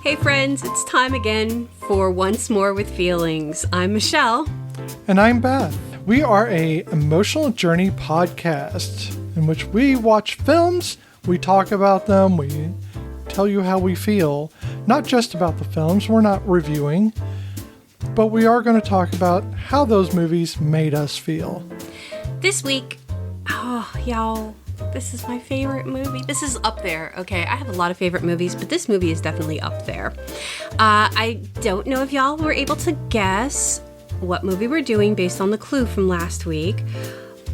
Hey friends, it's time again for Once More with Feelings. I'm Michelle. And I'm Beth. We are a emotional journey podcast in which we watch films, we talk about them, we tell you how we feel. Not just about the films, we're not reviewing, but we are going to talk about how those movies made us feel. This week, y'all, this is my favorite movie. This is up there, okay? I have a lot of favorite movies, but this movie is definitely up there. I don't know if y'all were able to guess what movie we're doing based on the clue from last week,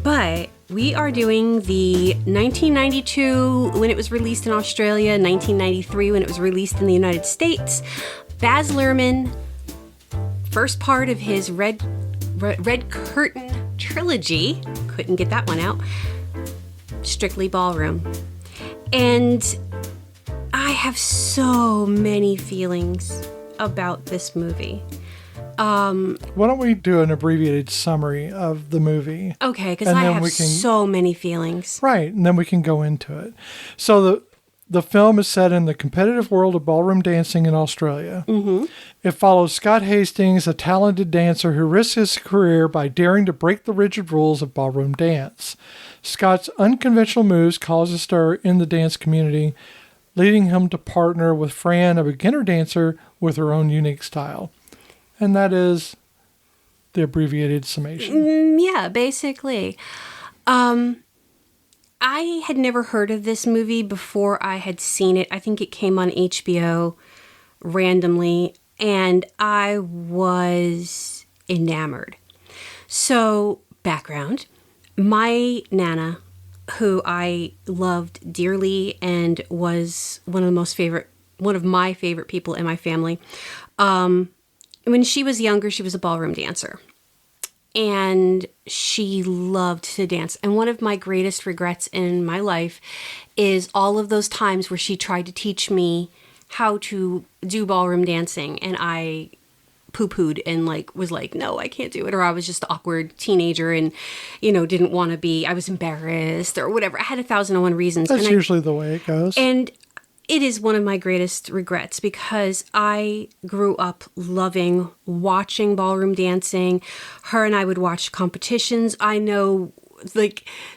but we are doing the 1992 when it was released in Australia, 1993 when it was released in the United States. Baz Luhrmann, first part of his Red Curtain Trilogy. Couldn't get that one out. Strictly Ballroom. And I have so many feelings about this movie. Why don't we do an abbreviated summary of the movie? Okay, because I have so many feelings. Right, and then we can go into it. So the film is set in the competitive world of ballroom dancing in Australia. Mm-hmm. It follows Scott Hastings, a talented dancer who risks his career by daring to break the rigid rules of ballroom dance. Scott's unconventional moves cause a stir in the dance community, leading him to partner with Fran, a beginner dancer with her own unique style. And that is the abbreviated summation. Yeah, basically. I had never heard of this movie before I had seen it. I think it came on HBO randomly, and I was enamored. So, background. My Nana, who I loved dearly and was one of my favorite people in my family, when she was younger, she was a ballroom dancer. And she loved to dance. And one of my greatest regrets in my life is all of those times where she tried to teach me how to do ballroom dancing. And I poo-pooed and was like, no, I can't do it. Or I was just an awkward teenager and, didn't want to be. I was embarrassed or whatever. I had 1,001 reasons. That's usually the way it goes. And it is one of my greatest regrets because I grew up loving watching ballroom dancing. Her and I would watch competitions. I know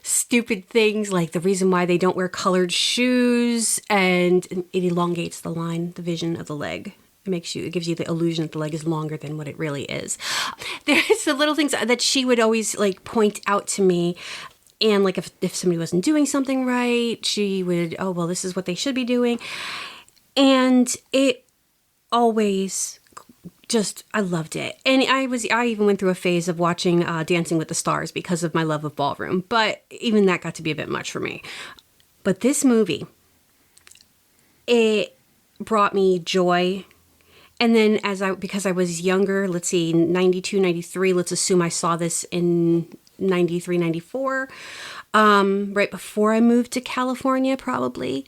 stupid things like the reason why they don't wear colored shoes, and it elongates the vision of the leg. It gives you the illusion that the leg is longer than what it really is. There's the little things that she would always point out to me. And if somebody wasn't doing something right, she would, this is what they should be doing. And it always I loved it. And I even went through a phase of watching Dancing with the Stars because of my love of ballroom. But even that got to be a bit much for me. But this movie, it brought me joy. And then because I was younger, let's see, 92, 93, let's assume I saw this in 93, 94, right before I moved to California, probably.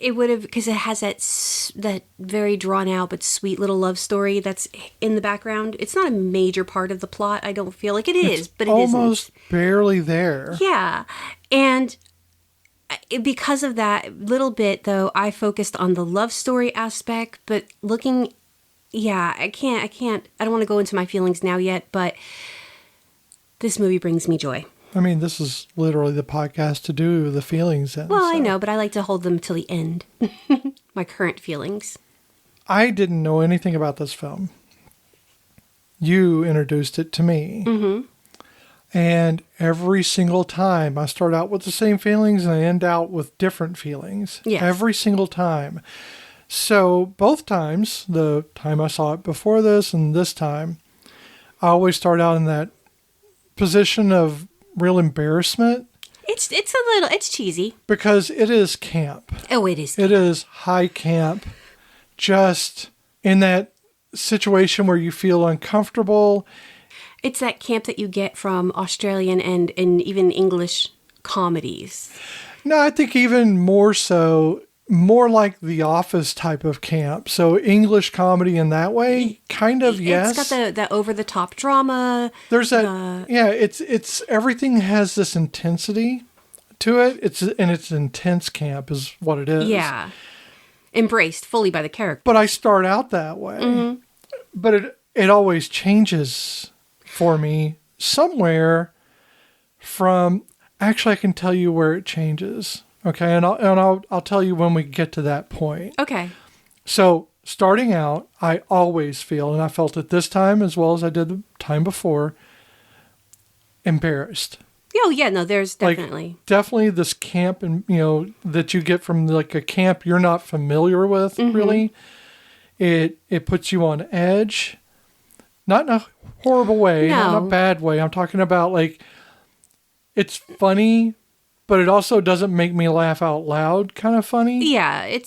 It would have, because it has that very drawn out but sweet little love story that's in the background. It's not a major part of the plot. I don't feel like it is, but it isn't. Almost barely there. Yeah, and because of that little bit, though, I focused on the love story aspect, but looking. Yeah, I don't want to go into my feelings now yet, but this movie brings me joy. I mean, this is literally the podcast to do the feelings in. Well, so. I know, but I like to hold them till the end. My current feelings. I didn't know anything about this film. You introduced it to me. Mm-hmm. And every single time I start out with the same feelings and I end out with different feelings. Yes. Every single time. So both times, the time I saw it before this and this time, I always start out in that position of real embarrassment. It's cheesy. Because it is camp. Oh, it is. It is high camp. Just in that situation where you feel uncomfortable. It's that camp that you get from Australian and even English comedies. No, I think even more so, more like The Office type of camp. So English comedy in that way, kind of, yes. It's got the over-the-top drama. There's that, it's everything has this intensity to it. It's intense camp is what it is. Yeah. embraced fully by the character. But I start out that way. But it always changes for me somewhere from, actually I can tell you where it changes. Okay. And I'll tell you when we get to that point. Okay. So starting out, I always feel, and I felt it this time as well as I did the time before, embarrassed. Oh yeah, no, there's definitely. Like, definitely this camp, and that you get from like a camp you're not familiar with, really. It puts you on edge. Not in a horrible way, not in a bad way. I'm talking about like, it's funny, but it also doesn't make me laugh out loud kind of funny. Yeah,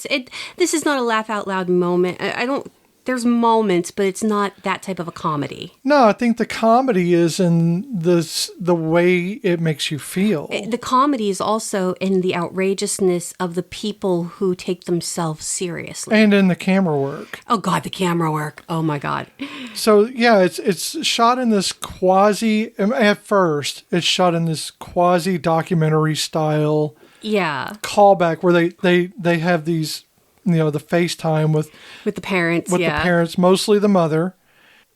this is not a laugh out loud moment. I don't, there's moments, but it's not that type of a comedy. No, I think the comedy is in the way it makes you feel. The comedy is also in the outrageousness of the people who take themselves seriously. And in the camera work. Oh God, the camera work. Oh my God. So yeah, it's shot in this at first it's shot in this quasi documentary style. Yeah. Callback where they have these, the FaceTime with the parents, the parents, mostly the mother.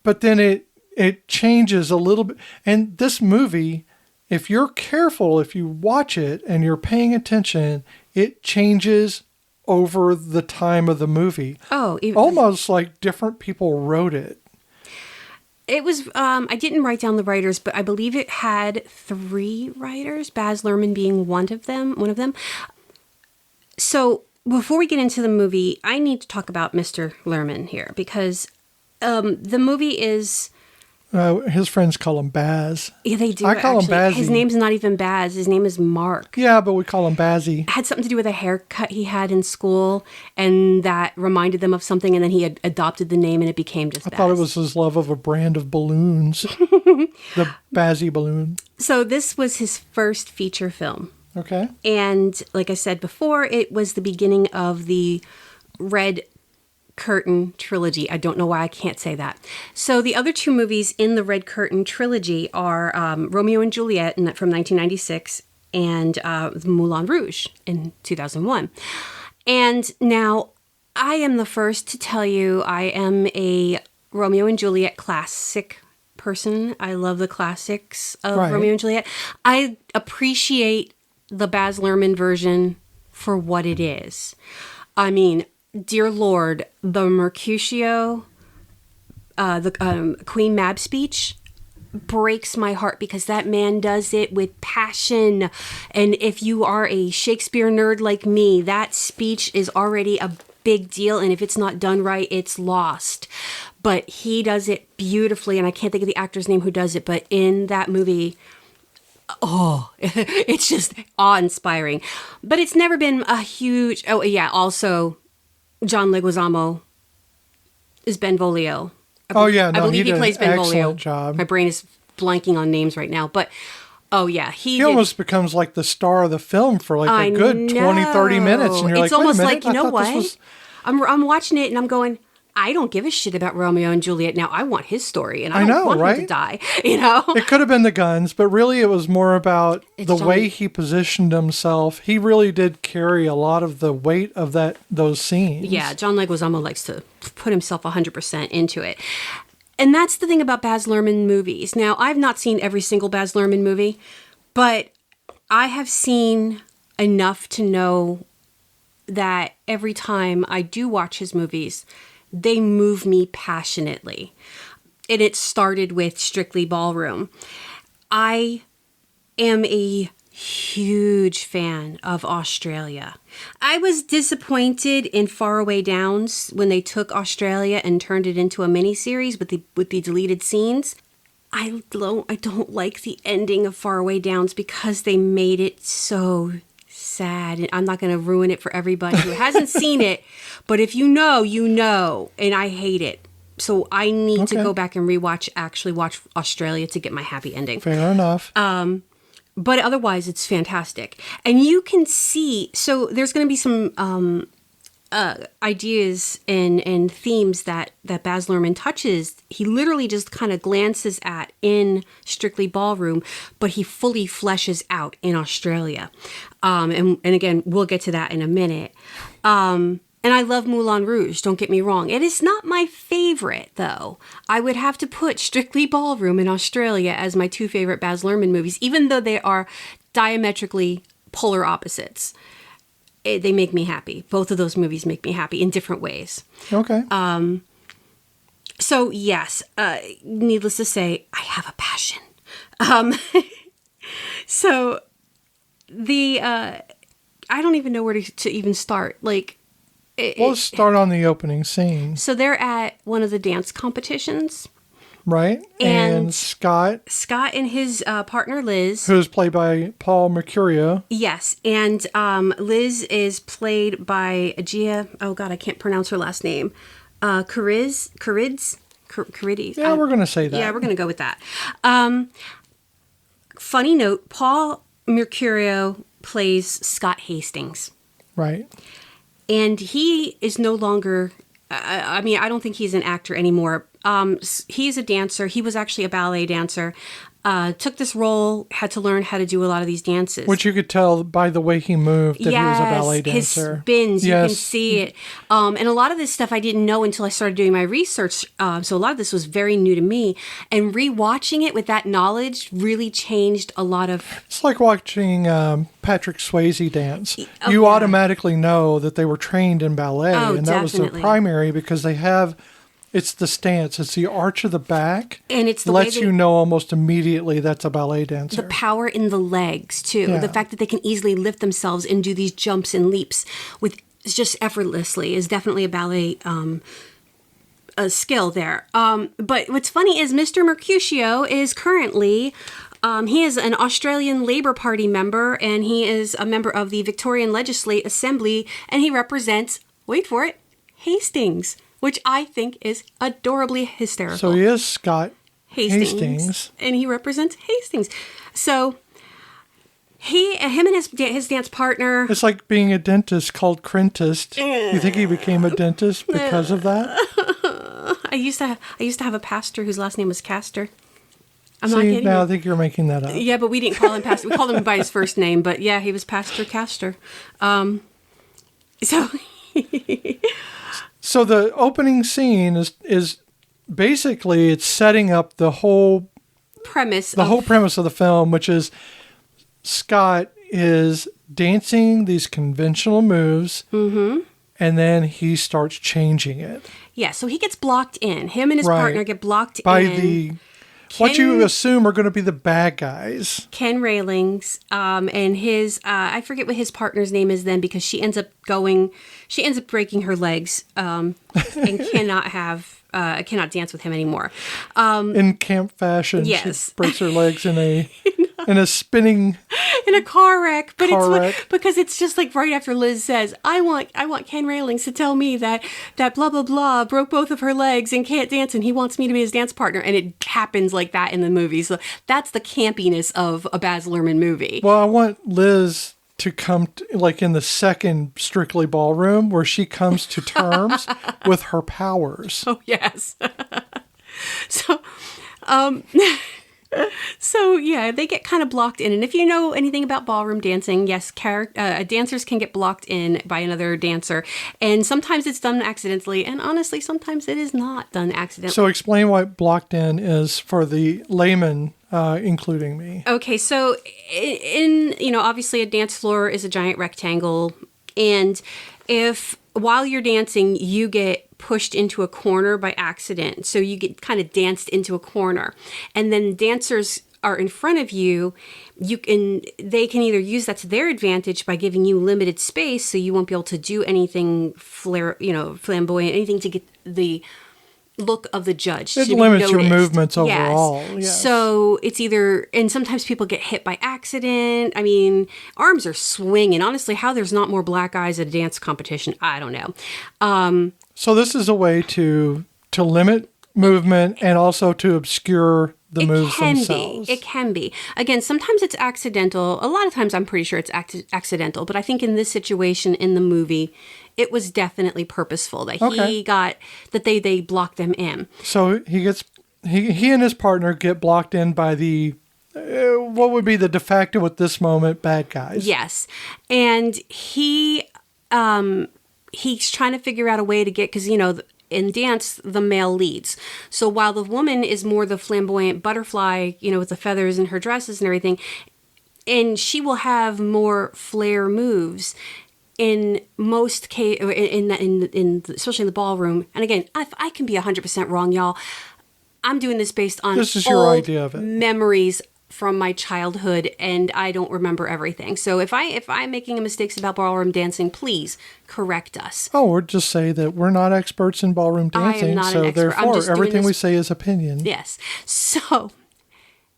But then it changes a little bit. And this movie, if you're careful, if you watch it and you're paying attention, it changes over the time of the movie. Oh, almost like different people wrote it. It was, I didn't write down the writers, but I believe it had 3 writers, Baz Luhrmann being one of them. So before we get into the movie, I need to talk about Mr. Luhrmann here because the movie is... his friends call him Baz. Yeah, they do. I call him Bazzy. His name's not even Baz. His name is Mark. Yeah, but we call him Bazzy. It had something to do with a haircut he had in school, and that reminded them of something, and then he had adopted the name, and it became just Baz. I thought it was his love of a brand of balloons. The Bazzy balloon. So this was his first feature film. Okay. And like I said before, it was the beginning of the Red Curtain Trilogy. I don't know why I can't say that. So the other 2 movies in the Red Curtain Trilogy are Romeo and Juliet from 1996 and Moulin Rouge in 2001. And now I am the first to tell you I am a Romeo and Juliet classic person. I love the classics of Romeo and Juliet. I appreciate the Baz Luhrmann version for what it is. I mean, dear Lord, the Mercutio, the Queen Mab speech breaks my heart because that man does it with passion. And if you are a Shakespeare nerd like me, that speech is already a big deal. And if it's not done right, it's lost. But he does it beautifully. And I can't think of the actor's name who does it. But in that movie... oh, it's just awe-inspiring. But it's never been a huge... Oh, yeah, also, John Leguizamo is Benvolio. I believe he plays Benvolio. Job. My brain is blanking on names right now. But, oh, yeah. He almost becomes like the star of the film for like a good 20, 30 minutes. And you're it's like, almost wait a minute, like, you know what? I'm watching it and I'm going... I don't give a shit about Romeo and Juliet now. I want his story, and I don't want him to die. It could have been the guns, but really it was more about way he positioned himself. He really did carry a lot of the weight of those scenes. Yeah, John Leguizamo likes to put himself 100% into it. And that's the thing about Baz Luhrmann movies. Now, I've not seen every single Baz Luhrmann movie, but I have seen enough to know that every time I do watch his movies, they move me passionately. And it started with Strictly Ballroom. I am a huge fan of Australia. I was disappointed in Faraway Downs when they took Australia and turned it into a miniseries with the deleted scenes. I don't like the ending of Faraway Downs because they made it so sad, and I'm not going to ruin it for everybody who hasn't seen it, but if you know, you know, and I hate it. So I need to go back and watch Australia to get my happy ending. Fair enough. But otherwise, it's fantastic. And you can see, so there's going to be some ideas and themes that Baz Luhrmann touches. He literally just kind of glances at in Strictly Ballroom, but he fully fleshes out in Australia. And again, we'll get to that in a minute. And And I love Moulin Rouge, don't get me wrong. It is not my favorite, though. I would have to put Strictly Ballroom in Australia as my 2 favorite Baz Luhrmann movies, even though they are diametrically polar opposites. They make me happy. Both of those movies make me happy in different ways. Okay. So, yes, needless to say, I have a passion. So, I don't even know where to even start. Like, We'll start on the opening scene. So they're at one of the dance competitions. Right. And Scott and his partner Liz. Who's played by Paul Mercurio. Yes. And Liz is played by Gia. Oh, God, I can't pronounce her last name. Carides. Yeah, we're going to say that. Yeah, we're going to go with that. Funny note, Paul Mercurio plays Scott Hastings. Right. And he is no longer, I don't think he's an actor anymore. He's a dancer. He was actually a ballet dancer. Took this role, had to learn how to do a lot of these dances. Which you could tell by the way he moved that he was a ballet dancer. His spins, yes. You can see it. And a lot of this stuff I didn't know until I started doing my research. So a lot of this was very new to me. And rewatching it with that knowledge really changed a lot of... It's like watching Patrick Swayze dance. You automatically know that they were trained in ballet. And that was their primary because they have... It's the stance. It's the arch of the back. And it's the lets you know almost immediately that's a ballet dancer. The power in the legs, too. Yeah. The fact that they can easily lift themselves and do these jumps and leaps with just effortlessly is definitely a ballet a skill there. But what's funny is Mr. Mercutio is currently... he is an Australian Labour Party member, and he is a member of the Victorian Legislative Assembly, and he represents, wait for it, Hastings, which I think is adorably hysterical. So he is Scott Hastings. And he represents Hastings. So him and his dance partner... It's like being a dentist called Crentist. You think he became a dentist because of that? I used to have a pastor whose last name was Castor. I'm not kidding. Now I think you're making that up. Yeah, but we didn't call him Pastor. We called him by his first name. But yeah, he was Pastor Castor. So the opening scene is basically it's setting up the whole premise of the film, which is Scott is dancing these conventional moves, and then he starts changing it. Yeah, so he gets blocked in. Him and his partner get blocked by in. What you assume are going to be the bad guys. Ken Railings, and his, I forget what his partner's name is then because she ends up breaking her legs, and cannot dance with him anymore. In camp fashion, yes. She breaks her legs in a spinning... in a car wreck. Because it's just like right after Liz says, I want Ken Railings to tell me that blah, blah, blah broke both of her legs and can't dance and he wants me to be his dance partner. And it happens like that in the movie. So that's the campiness of a Baz Luhrmann movie. Well, I want Liz to come like in the second Strictly Ballroom where she comes to terms with her powers. Oh, yes. So, yeah, they get kind of blocked in. And if you know anything about ballroom dancing, yes, dancers can get blocked in by another dancer. And sometimes it's done accidentally. And honestly, sometimes it is not done accidentally. So explain what blocked in is for the layman, including me. Okay, so obviously a dance floor is a giant rectangle. And if while you're dancing, you get pushed into a corner by accident. So you get kind of danced into a corner. And then dancers are in front of you. They can either use that to their advantage by giving you limited space so you won't be able to do anything flamboyant, anything to get the look of the judge. It limits your movements overall. Yes. So it's either, and sometimes people get hit by accident. I mean, arms are swinging. Honestly, how there's not more black eyes at a dance competition, I don't know. So this is a way to limit movement and also to obscure the moves themselves. It can be. Again, sometimes it's accidental. A lot of times I'm pretty sure it's accidental. But I think in this situation in the movie, it was definitely purposeful that they blocked them in. So he and his partner get blocked in by the what would be the de facto at this moment bad guys. Yes, and he he's trying to figure out a way to get, because, you know, in dance, the male leads. So while the woman is more the flamboyant butterfly, you know, with the feathers and her dresses and everything, and she will have more flair moves in most case, especially in the ballroom. And again, I can be 100% wrong, y'all. I'm doing this based on this is your idea of it. Memories from my childhood, and I don't remember everything. So if I'm making mistakes about ballroom dancing, please correct us. Oh, or just say that we're not experts in ballroom dancing, I am not so an expert. therefore everything we say is opinion. Yes. So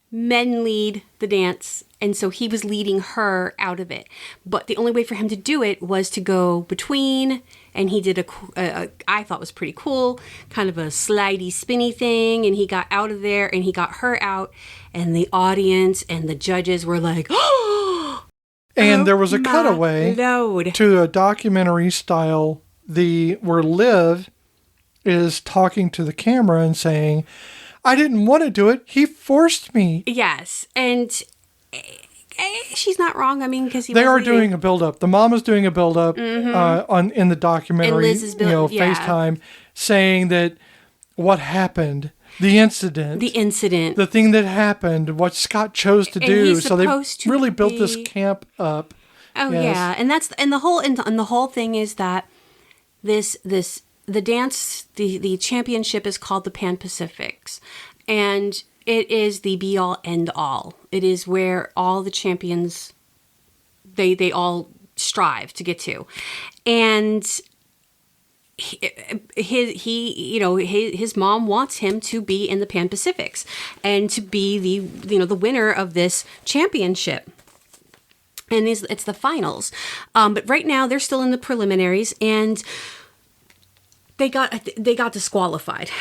men lead the dance, and so he was leading her out of it. But the only way for him to do it was to go between, and he did I thought was pretty cool, kind of a slidey, spinny thing, and he got out of there, and he got her out, and the audience and the judges were like, oh! And there was a cutaway to a documentary style, where Liv is talking to the camera and saying, I didn't want to do it. He forced me. Yes. And she's not wrong. I mean, because they are doing a build-up. The mom is doing a build-up in the documentary, and Liz is FaceTime, saying that what happened, the incident, the thing that happened, what Scott chose to do. So they really built this camp up. Oh yeah, and the whole thing is that the dance, the championship is called the Pan Pacifics, and it is the be all end all. It is where all the champions they all strive to get to, and his mom wants him to be in the Pan Pacifics and to be the winner of this championship. And it's the finals, but right now they're still in the preliminaries, and they got disqualified,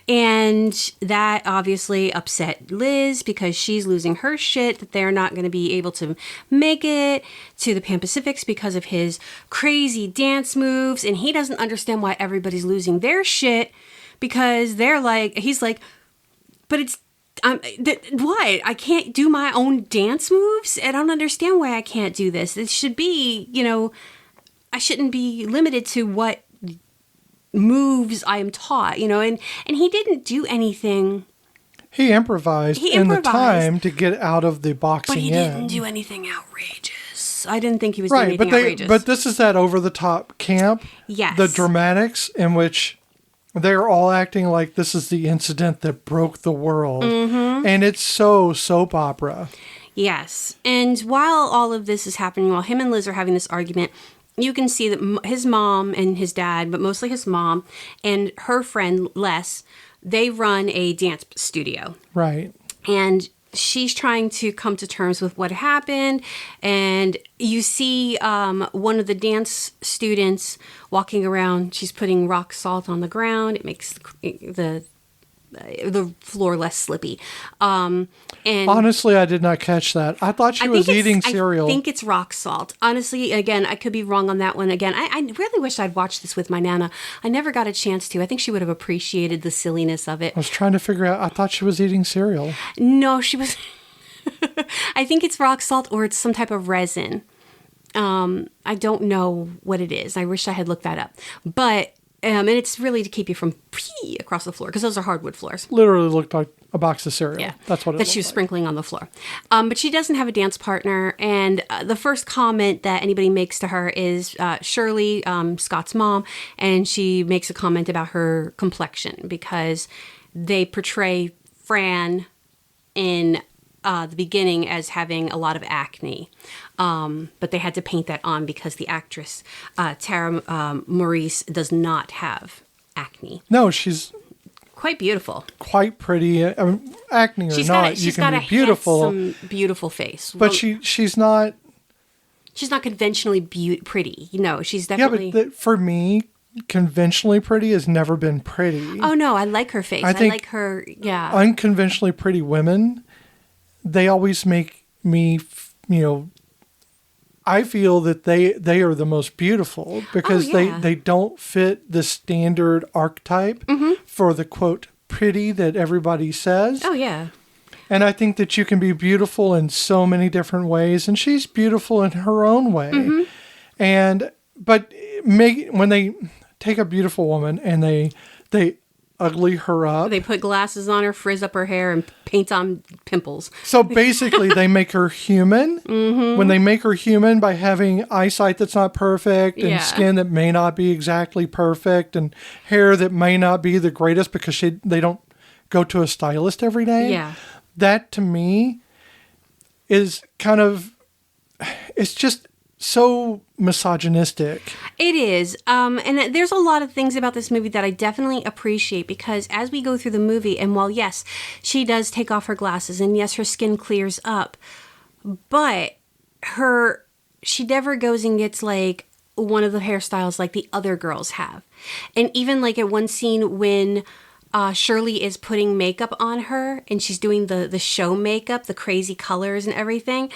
and that obviously upset Liz because she's losing her shit that they're not going to be able to make it to the Pan Pacifics because of his crazy dance moves, and he doesn't understand why everybody's losing their shit because he's like, but it's why I can't do my own dance moves? I don't understand why I can't do this. It should be, I shouldn't be limited to what moves I am taught, and he didn't do anything. He improvised in the time to get out of the boxing. But he didn't do anything outrageous. I didn't think he was doing anything outrageous. But this is that over-the-top camp. Yes. The dramatics in which they're all acting like this is the incident that broke the world. Mm-hmm. And it's so soap opera. Yes. And while all of this is happening, while him and Liz are having this argument, you can see that his mom and his dad, but mostly his mom and her friend Les, they run a dance studio. Right. And she's trying to come to terms with what happened. And you see one of the dance students walking around. She's putting rock salt on the ground. It makes the floor less slippy. And honestly, I did not catch that. I thought she was eating cereal. I think it's rock salt. Honestly, again, I could be wrong on that one. Again, I really wish I'd watched this with my Nana. I never got a chance to. I think she would have appreciated the silliness of it. I was trying to figure out. I thought she was eating cereal. No, she was. I think it's rock salt or it's some type of resin. I don't know what it is. I wish I had looked that up. But and it's really to keep you from pee across the floor because those are hardwood floors. Literally looked like a box of cereal. Yeah, that's what it that she was like. Sprinkling on the floor. But she doesn't have a dance partner, and the first comment that anybody makes to her is Shirley, Scott's mom, and she makes a comment about her complexion because they portray Fran in the beginning as having a lot of acne. But they had to paint that on because the actress, Tara Maurice, does not have acne. No, she's quite beautiful. Quite pretty. I mean, acne or not, you can be beautiful. She's got a beautiful face. But she's not... She's not conventionally pretty. She's definitely... Yeah, but for me, conventionally pretty has never been pretty. Oh, no, I like her face. I like her, yeah. Unconventionally pretty women, they always make me, I feel that they are the most beautiful because they don't fit the standard archetype for the quote pretty that everybody says. Oh yeah. And I think that you can be beautiful in so many different ways, and she's beautiful in her own way. Mm-hmm. but when they take a beautiful woman and they ugly her up. They put glasses on her, frizz up her hair, and paint on pimples. So basically, they make her human. Mm-hmm. When they make her human by having eyesight that's not perfect and skin that may not be exactly perfect and hair that may not be the greatest because they don't go to a stylist every day. Yeah. That, to me, is kind of... It's just so misogynistic. It is. And there's a lot of things about this movie that I definitely appreciate because as we go through the movie, and while, yes, she does take off her glasses and yes, her skin clears up, but she never goes and gets like one of the hairstyles like the other girls have. And even like at one scene when Shirley is putting makeup on her and she's doing the show makeup, the crazy colors and everything,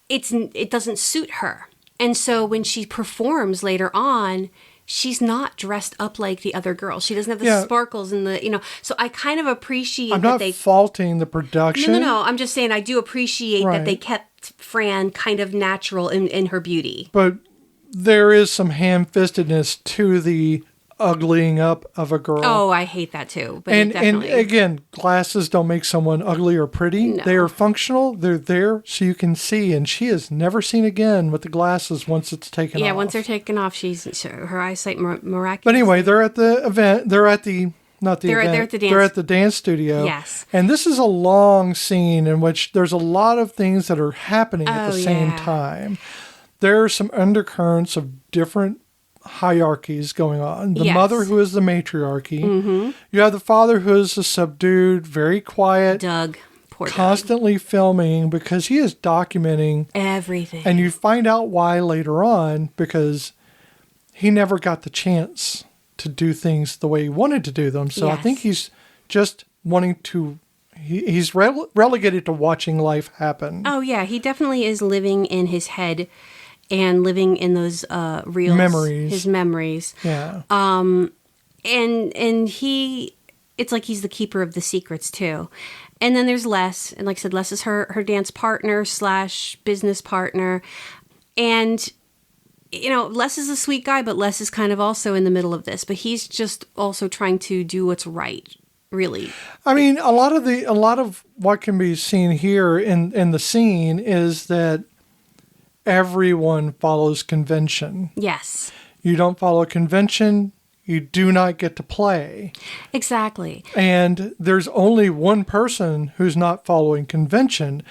it doesn't suit her. And so when she performs later on, she's not dressed up like the other girls. She doesn't have the sparkles and so I kind of appreciate I'm not faulting the production. No. I'm just saying I do appreciate that they kept Fran kind of natural in her beauty. But there is some ham-fistedness to the uglying up of a girl. Oh, I hate that too. But and definitely... again, glasses don't make someone ugly or pretty. No. They are functional. They're there so you can see. And she is never seen again with the glasses once it's taken off. Yeah, once they're taken off, her eyesight miraculous. But anyway, they're at the event. They're at the They're at the dance. They're at the dance studio. Yes. And this is a long scene in which there's a lot of things that are happening at the same time. There are some undercurrents of different hierarchies going on. The mother who is the matriarchy. Mm-hmm. You have the father who is a subdued, very quiet. Doug. Poor constantly Doug. Filming because he is documenting everything. And you find out why later on because he never got the chance to do things the way he wanted to do them. So I think he's just wanting to... He's relegated to watching life happen. Oh, yeah. He definitely is living in his head and living in those reels. Memories. His memories. Yeah. And it's like he's the keeper of the secrets, too. And then there's Les. And like I said, Les is her dance partner / business partner. And... Les is a sweet guy, but Les is kind of also in the middle of this. But he's just also trying to do what's right, really. I mean, a lot of what can be seen here in the scene is that everyone follows convention. Yes. You don't follow convention, you do not get to play. Exactly. And there's only one person who's not following convention.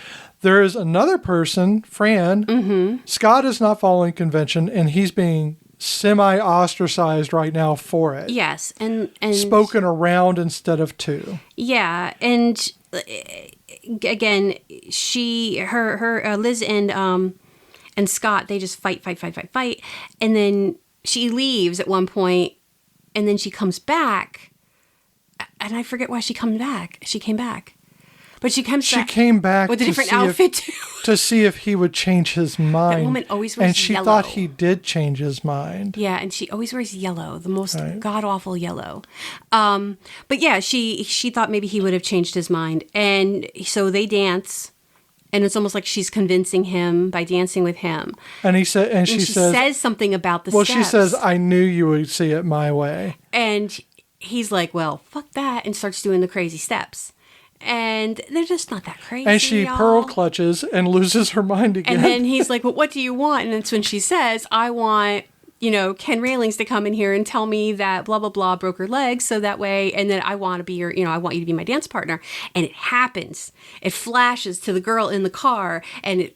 There is another person, Fran. Mm-hmm. Scott is not following convention, and he's being semi-ostracized right now for it. Yes, and spoken around instead of to. Yeah, and again, her Liz and Scott, they just fight, and then she leaves at one point, and then she comes back, and I forget why she comes back. She came back. But she came back with a different outfit too. To see if he would change his mind. That woman always wears yellow. And she thought he did change his mind. Yeah, and she always wears yellow, the most god-awful yellow. But yeah, she thought maybe he would have changed his mind. And so they dance, and it's almost like she's convincing him by dancing with him. And she says something about the steps. Well, she says, I knew you would see it my way. And he's like, well, fuck that, and starts doing the crazy steps. And they're just not that crazy. And she pearl clutches and loses her mind again. And then he's like, well, what do you want? And that's when she says, I want, Ken Railings to come in here and tell me that blah, blah, blah broke her legs. So that way, and then I want to be I want you to be my dance partner. And it happens. It flashes to the girl in the car and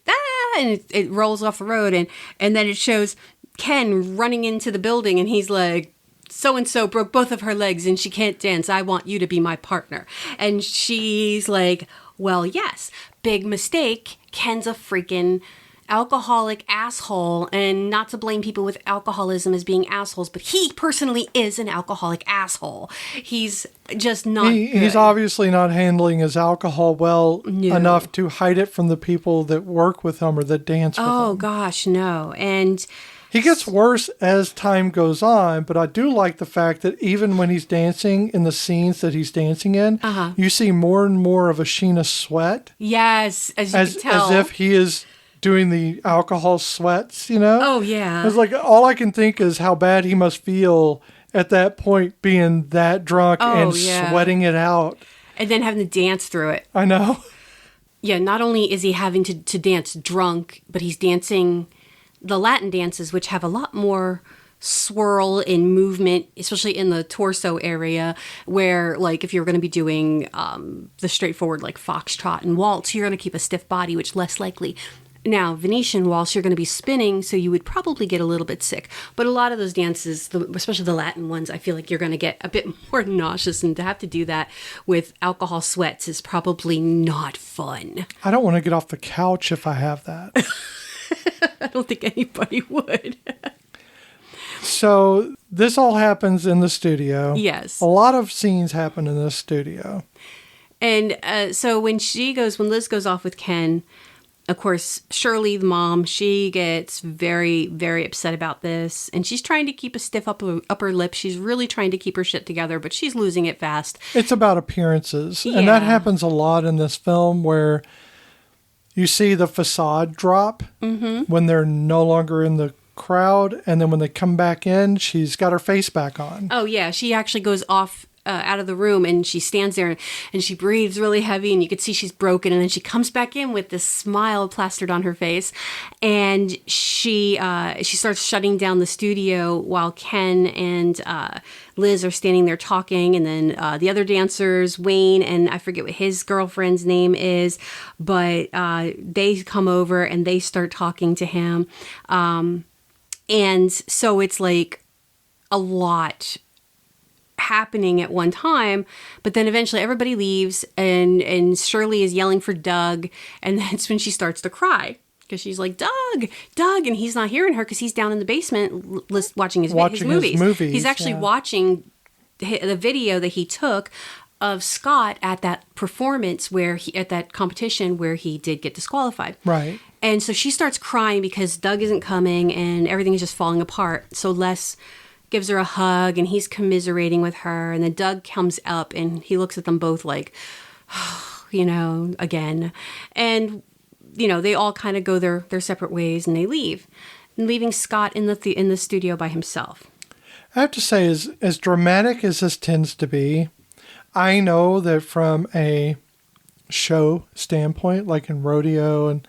it rolls off the road. And then it shows Ken running into the building and he's like, so-and-so broke both of her legs and she can't dance. I want you to be my partner. And she's like, well, yes. Big mistake. Ken's a freaking alcoholic asshole. And not to blame people with alcoholism as being assholes, but he personally is an alcoholic asshole. He's just not He's obviously not handling his alcohol well enough to hide it from the people that work with him or that dance with him. Oh, gosh, no. And... he gets worse as time goes on, but I do like the fact that even when he's dancing in the scenes that he's dancing in, you see more and more of a sheen of sweat. Yes, as you can tell. As if he is doing the alcohol sweats, you know? Oh, yeah. It's like all I can think is how bad he must feel at that point being that drunk and sweating it out. And then having to dance through it. I know. Yeah, not only is he having to dance drunk, but he's dancing the Latin dances, which have a lot more swirl and movement, especially in the torso area, where, like, if you're going to be doing the straightforward, like, foxtrot and waltz, you're going to keep a stiff body, which less likely. Now, Venetian waltz, you're going to be spinning, so you would probably get a little bit sick. But a lot of those dances, especially the Latin ones, I feel like you're going to get a bit more nauseous, and to have to do that with alcohol sweats is probably not fun. I don't want to get off the couch if I have that. I don't think anybody would. So this all happens in the studio. Yes. A lot of scenes happen in this studio. And so when Liz goes off with Ken, of course, Shirley, the mom, she gets very, very upset about this. And she's trying to keep a stiff upper lip. She's really trying to keep her shit together, but she's losing it fast. It's about appearances. Yeah. And that happens a lot in this film where you see the facade drop when they're no longer in the crowd. And then when they come back in, she's got her face back on. Oh, yeah. She actually goes off out of the room, and she stands there and she breathes really heavy, and you could see she's broken, and then she comes back in with this smile plastered on her face, and she starts shutting down the studio while Ken and Liz are standing there talking, and then the other dancers, Wayne, and I forget what his girlfriend's name is, but they come over and they start talking to him, and so it's like a lot happening at one time, but then eventually everybody leaves, and Shirley is yelling for Doug, and that's when she starts to cry because she's like, Doug, and he's not hearing her because he's down in the basement watching his movies. He's actually watching the video that he took of Scott at that performance at that competition where he did get disqualified. Right. And so she starts crying because Doug isn't coming and everything is just falling apart. So Les gives her a hug, and he's commiserating with her, and then Doug comes up and he looks at them both like, again, and they all kind of go their separate ways, and they leave, leaving Scott in the studio by himself. I have to say, as dramatic as this tends to be, I know that from a show standpoint, like in rodeo and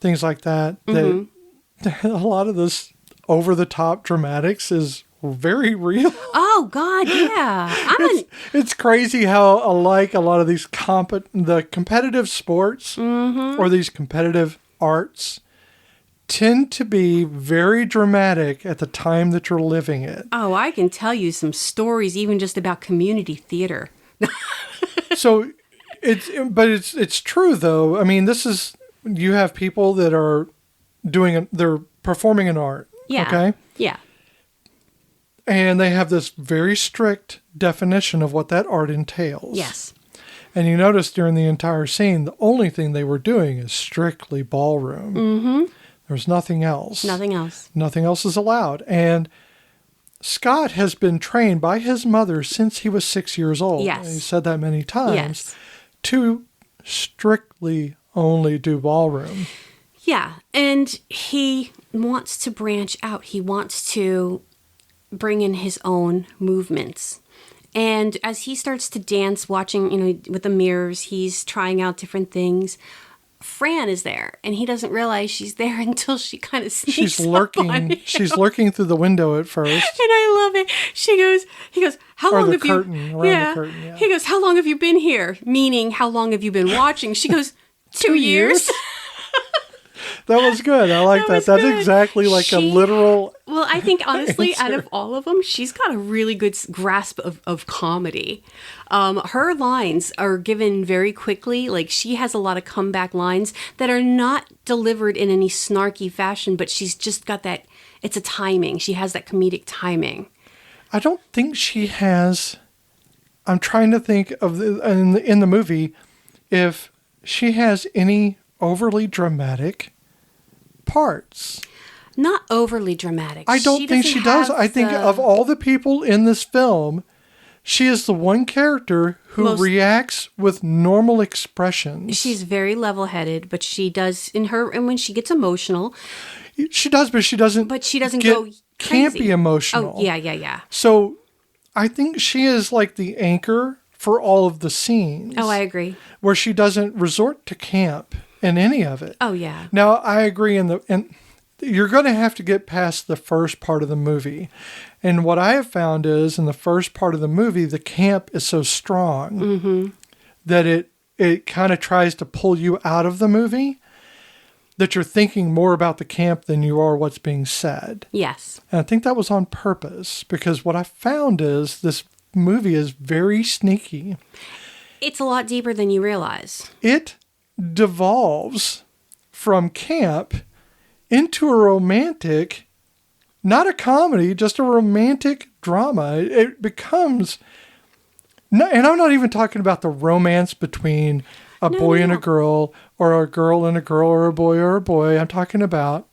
things like that, that a lot of this over-the-top dramatics is very real. Oh, God, yeah. It's crazy how alike a lot of these the competitive sports or these competitive arts tend to be very dramatic at the time that you're living it. Oh, I can tell you some stories even just about community theater. So it's true though. I mean, you have people that are they're performing an art. Yeah. Okay? Yeah. And they have this very strict definition of what that art entails. Yes. And you notice during the entire scene, the only thing they were doing is strictly ballroom. Mm-hmm. There's nothing else. Nothing else. Nothing else is allowed. And Scott has been trained by his mother since he was 6 years old. Yes. He said that many times. Yes. To strictly only do ballroom. Yeah. And he wants to branch out. He wants to bring in his own movements. And as he starts to dance, watching, with the mirrors, he's trying out different things. Fran is there, and he doesn't realize she's there until she kind of sneaks She's lurking. Up on him. She's lurking through the window at first. And I love it. He goes, how long have you? The curtain, yeah. He goes, how long have you been here? Meaning, how long have you been watching? She goes, 2 years. That was good. I like that. That's good. Exactly like a literal. Well, I think honestly, answer. out of all of them, she's got a really good grasp of comedy. Her lines are given very quickly. Like, she has a lot of comeback lines that are not delivered in any snarky fashion, but she's just got that. It's a timing. She has that comedic timing. I don't think she has. I'm trying to think of in the movie if she has any overly dramatic parts. Not overly dramatic. I don't think she does. I think of all the people in this film, She is the one character who reacts with normal expressions. She's very level-headed, but she does and when she gets emotional. She does, but she doesn't. But she doesn't get go crazy. Campy emotional. Oh, yeah. So, I think she is like the anchor for all of the scenes. Oh, I agree. Where she doesn't resort to camp in any of it. Oh, yeah. Now, I agree and you're going to have to get past the first part of the movie. And what I have found is in the first part of the movie, the camp is so strong that it kind of tries to pull you out of the movie, that you're thinking more about the camp than you are what's being said. Yes. And I think that was on purpose, because what I found is this movie is very sneaky. It's a lot deeper than you realize. It devolves from camp into a romantic, not a comedy, just a romantic drama. It becomes, and I'm not even talking about the romance between a boy and a girl, or a girl and a girl, or a boy. I'm talking about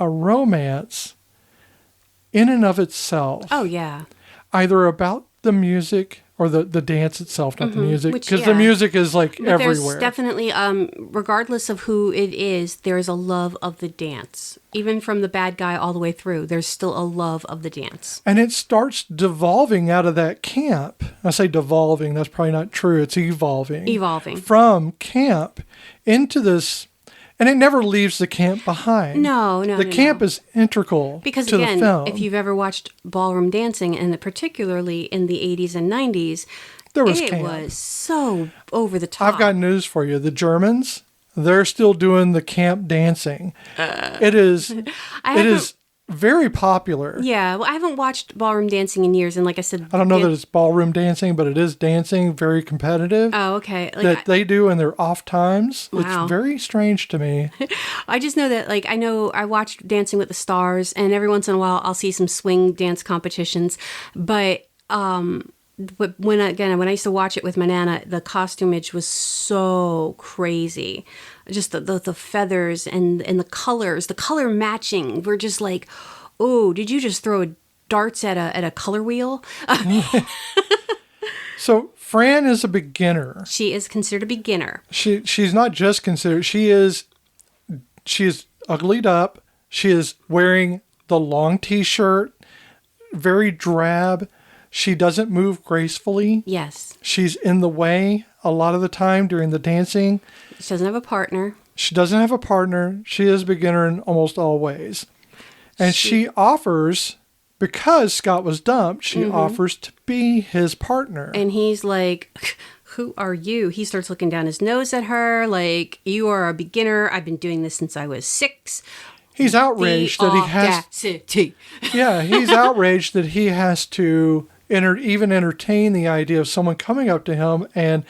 a romance in and of itself. Oh, yeah. Either about the music or the dance itself, not the music. Because the music is like but everywhere. There's definitely, regardless of who it is, there's a love of the dance. Even from the bad guy all the way through, there's still a love of the dance. And it starts devolving out of that camp. I say devolving, that's probably not true. It's evolving. Evolving. From camp into this, and it never leaves the camp behind. No. The camp is integral because to again, the film. if you've ever watched ballroom dancing, and particularly in the 80s and 90s, it was so over the top. I've got news for you. The Germans, they're still doing the camp dancing. It is very popular. Yeah, well, I haven't watched ballroom dancing in years, and like I said, I don't know that it's ballroom dancing, but it is dancing, very competitive. Oh, okay. That they do in their off times. Wow. It's very strange to me. I just know that, I watched Dancing with the Stars, and every once in a while I'll see some swing dance competitions, but when I used to watch it with my nana, the costumage was so crazy. Just the feathers and the colors, the color matching were just like, oh, did you just throw darts at a color wheel? So Fran is a beginner. She is considered a beginner. She's not just considered. She is uglied up. She is wearing the long T-shirt, very drab. She doesn't move gracefully. Yes. She's in the way a lot of the time during the dancing. She doesn't have a partner. She doesn't have a partner. She is a beginner in almost all ways. And she offers, because Scott was dumped, she offers to be his partner. And he's like, who are you? He starts looking down his nose at her like, you are a beginner. I've been doing this since I was 6. He's outraged that he has... Yeah, he's outraged that he has to even entertain the idea of someone coming up to him, and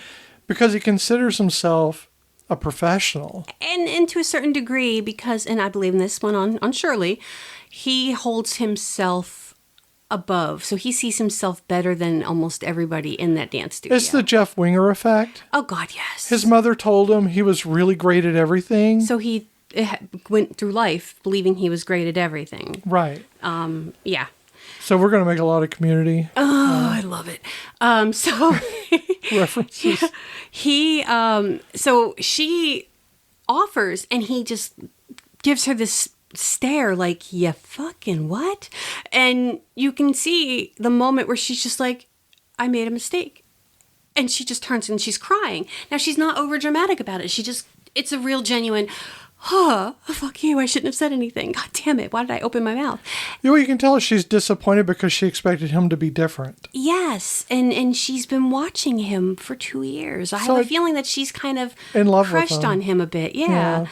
because he considers himself a professional. And to a certain degree, because, and I believe in this one on Shirley, he holds himself above. So he sees himself better than almost everybody in that dance studio. It's the Jeff Winger effect. Oh, God, yes. His mother told him he was really great at everything. So he went through life believing he was great at everything. Right. Yeah. So we're going to make a lot of Community. Oh, I love it. So references. So she offers, and he just gives her this stare like, you fucking what? And you can see the moment where she's just like, I made a mistake. And she just turns and she's crying. Now, she's not over dramatic about it. It's a real genuine, fuck you, I shouldn't have said anything. God damn it, why did I open my mouth? You can tell she's disappointed because she expected him to be different. Yes, and she's been watching him for 2 years. I have a feeling that she's kind of in love crushed with him. on him a bit. Yeah.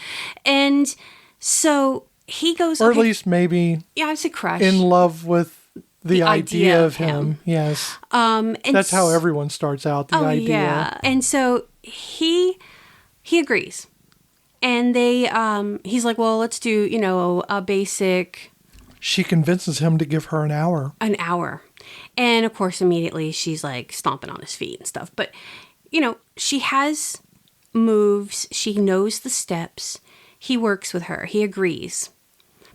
And so he goes... Or at least maybe... Yeah, I would say crush. In love with the idea of him. Yes. And that's how everyone starts out, the idea. Yeah. And so he agrees. And he's like, well, let's do, a basic... She convinces him to give her an hour. An hour. And, of course, immediately she's, like, stomping on his feet and stuff. But, she has moves. She knows the steps. He works with her. He agrees.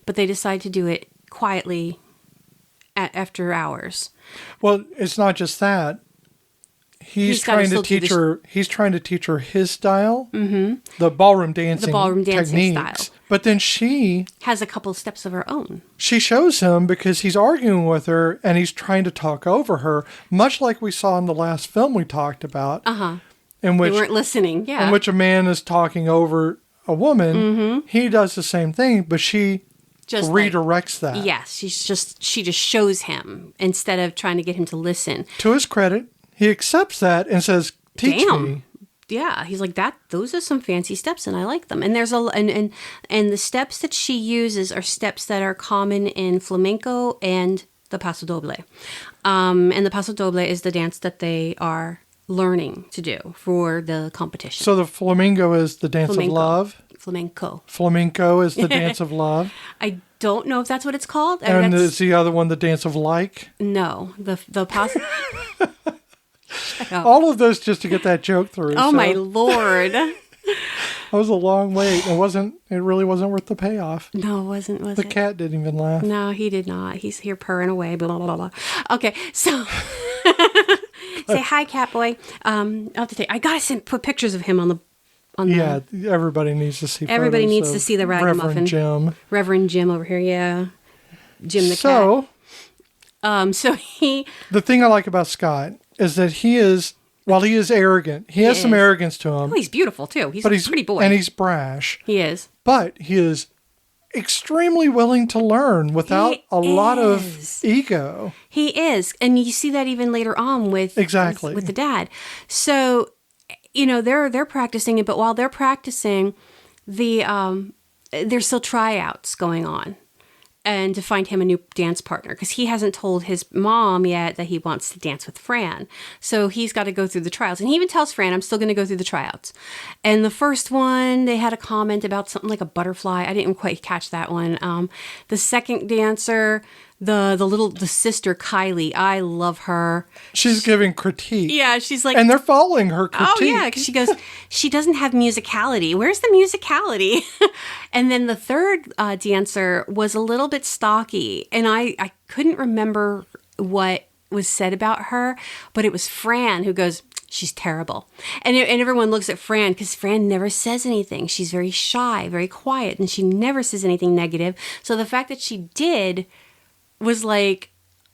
But they decide to do it quietly after hours. Well, it's not just that. He's trying to teach her. He's trying to teach her his style, the ballroom dancing, techniques. Style. But then she has a couple of steps of her own. She shows him because he's arguing with her and he's trying to talk over her, much like we saw in the last film we talked about. In which they weren't listening. Yeah. In which a man is talking over a woman. He does the same thing, but she just redirects that. Yes, she just shows him instead of trying to get him to listen. To his credit, he accepts that and says, "Teach me." Yeah, he's like that. Those are some fancy steps, and I like them. And there's and the steps that she uses are steps that are common in flamenco and the paso doble. And the paso doble is the dance that they are learning to do for the competition. So the flamenco is the dance of love. Flamenco is the dance of love. I don't know if that's what it's called. And is the other one the dance of like? No, the paso. All of those just to get that joke through. Oh, so. My Lord. That was a long wait. It really wasn't worth the payoff. No, it wasn't, was it? The cat didn't even laugh. No, he did not. He's here purring away, blah, blah, blah. Okay, so say hi, cat boy. I'll have to I gotta put pictures of him on the yeah, everybody needs to see Everybody needs to see the ragamuffin. Reverend Jim over here, yeah. Jim the cat. So the thing I like about Scott is that he is arrogant. He has some arrogance to him. Oh, he's beautiful too. He's a pretty boy. And he's brash. He is. But he is extremely willing to learn without a lot of ego. He is. And you see that even later on with the dad. So, they're practicing it, but while they're practicing, there's still tryouts going on. And to find him a new dance partner, because he hasn't told his mom yet that he wants to dance with Fran. So he's got to go through the tryouts. And he even tells Fran, I'm still going to go through the tryouts. And the first one, they had a comment about something like a butterfly. I didn't quite catch that one. The second dancer, the sister Kylie, I love her. She's giving critique. Yeah, she's like... And they're following her critique. Oh, yeah, because she goes, she doesn't have musicality. Where's the musicality? And then the third dancer was a little bit stocky. And I couldn't remember what was said about her, but it was Fran who goes, she's terrible. And everyone looks at Fran because Fran never says anything. She's very shy, very quiet, and she never says anything negative. So the fact that she did... was like,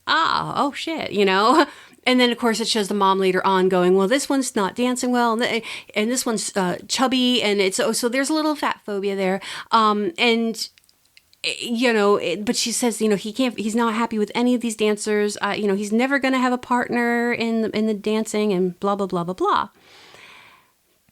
oh shit, And then, of course, it shows the mom later on going, well, this one's not dancing well, and this one's chubby, and it's so there's a little fat phobia there. But she says, he's not happy with any of these dancers. He's never going to have a partner in the dancing, and blah, blah, blah, blah, blah.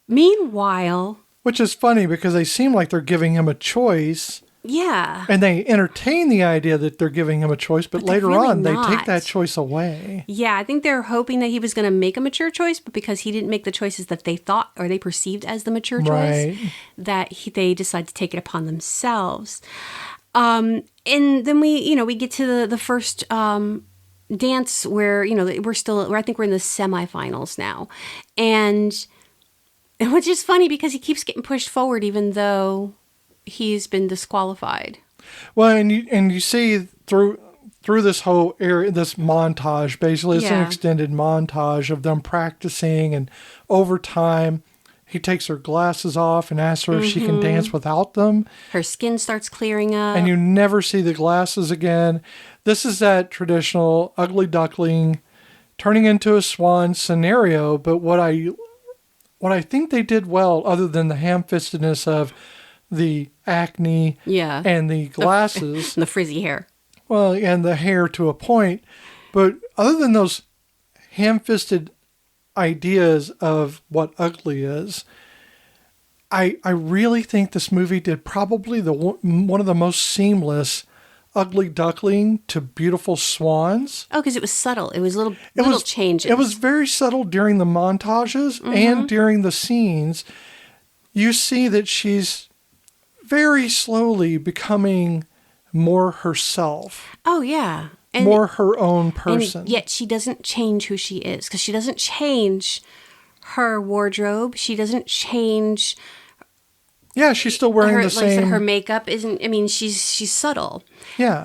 Meanwhile... Which is funny because they seem like they're giving him a choice. Yeah. And they entertain the idea that they're giving him a choice, but later really on, they take that choice away. Yeah, I think they're hoping that he was going to make a mature choice, but because he didn't make the choices that they thought or they perceived as the mature choice, that they decide to take it upon themselves. And then we get to the first dance where, I think we're in the semifinals now. And which is funny because he keeps getting pushed forward even though... he's been disqualified. Well, and you see through this whole area, this montage, basically, it's an extended montage of them practicing, and over time, he takes her glasses off and asks her if she can dance without them. Her skin starts clearing up. And you never see the glasses again. This is that traditional ugly duckling turning into a swan scenario, but what I think they did well, other than the ham-fistedness of the acne and the glasses. The frizzy hair. Well, and the hair to a point. But other than those ham-fisted ideas of what ugly is, I really think this movie did probably one of the most seamless ugly duckling to beautiful swans. Oh, because it was subtle. It was little changes. It was very subtle during the montages and during the scenes. You see that she's very slowly becoming more herself. Oh, yeah. And more her own person. And yet she doesn't change who she is because she doesn't change her wardrobe. She doesn't change... Yeah, she's still wearing the same... Her makeup isn't... I mean, she's subtle. Yeah.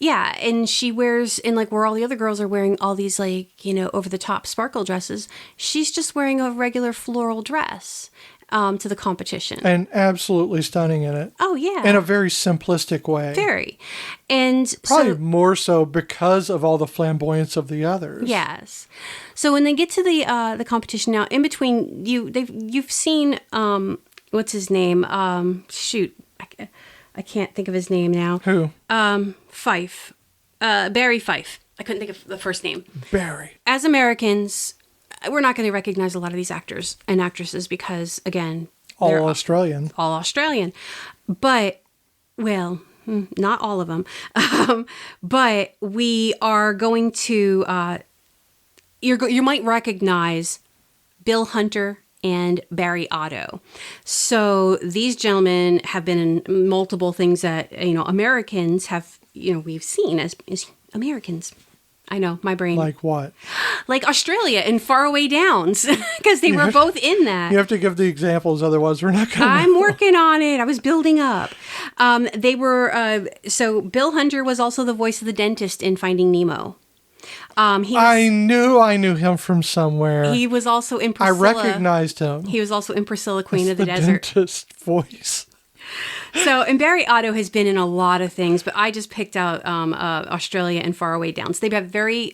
Yeah, and she wears, and like where all the other girls are wearing all these like, over the top sparkle dresses, she's just wearing a regular floral dress to the competition. And absolutely stunning in it. Oh, yeah. In a very simplistic way. Very. And probably more so because of all the flamboyance of the others. Yes. So when they get to the competition now, in between, you've seen, what's his name? Shoot. I can't think of his name now. Who? Fife. Barry Fife. I couldn't think of the first name. Barry. As Americans, we're not going to recognize a lot of these actors and actresses because, again, they're Australian. All Australian. But, well, not all of them. But we are going to, you might recognize Bill Hunter and Barry Otto. So these gentlemen have been in multiple things that, Americans have, we've seen as Americans. I know, my brain. Like what? Like Australia and Faraway Downs, because they were both in that. You have to give the examples, otherwise we're not going to I'm working on it. I was building up. They were, so Bill Hunter was also the voice of the dentist in Finding Nemo. I knew him from somewhere. He was also in Priscilla. I recognized him. He was also in Priscilla, Queen of the Desert. Desert. Dentist voice. So, and Barry Otto has been in a lot of things, but I just picked out Australia and Faraway Downs. They have very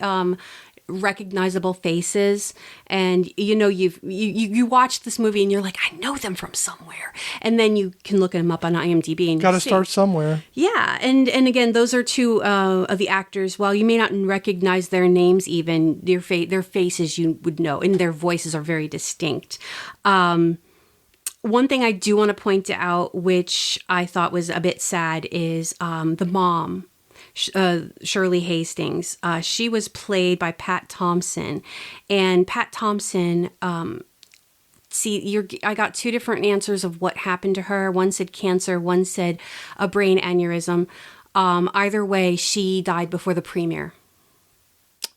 recognizable faces, and you watch this movie and you're like, I know them from somewhere, and then you can look them up on IMDb and got to start somewhere. Yeah, and again, those are two of the actors. While you may not recognize their names, even their faces you would know, and their voices are very distinct. One thing I do want to point out, which I thought was a bit sad, is the mom, Shirley Hastings. She was played by Pat Thompson. And Pat Thompson, I got two different answers of what happened to her. One said cancer, one said a brain aneurysm. Either way, she died before the premiere.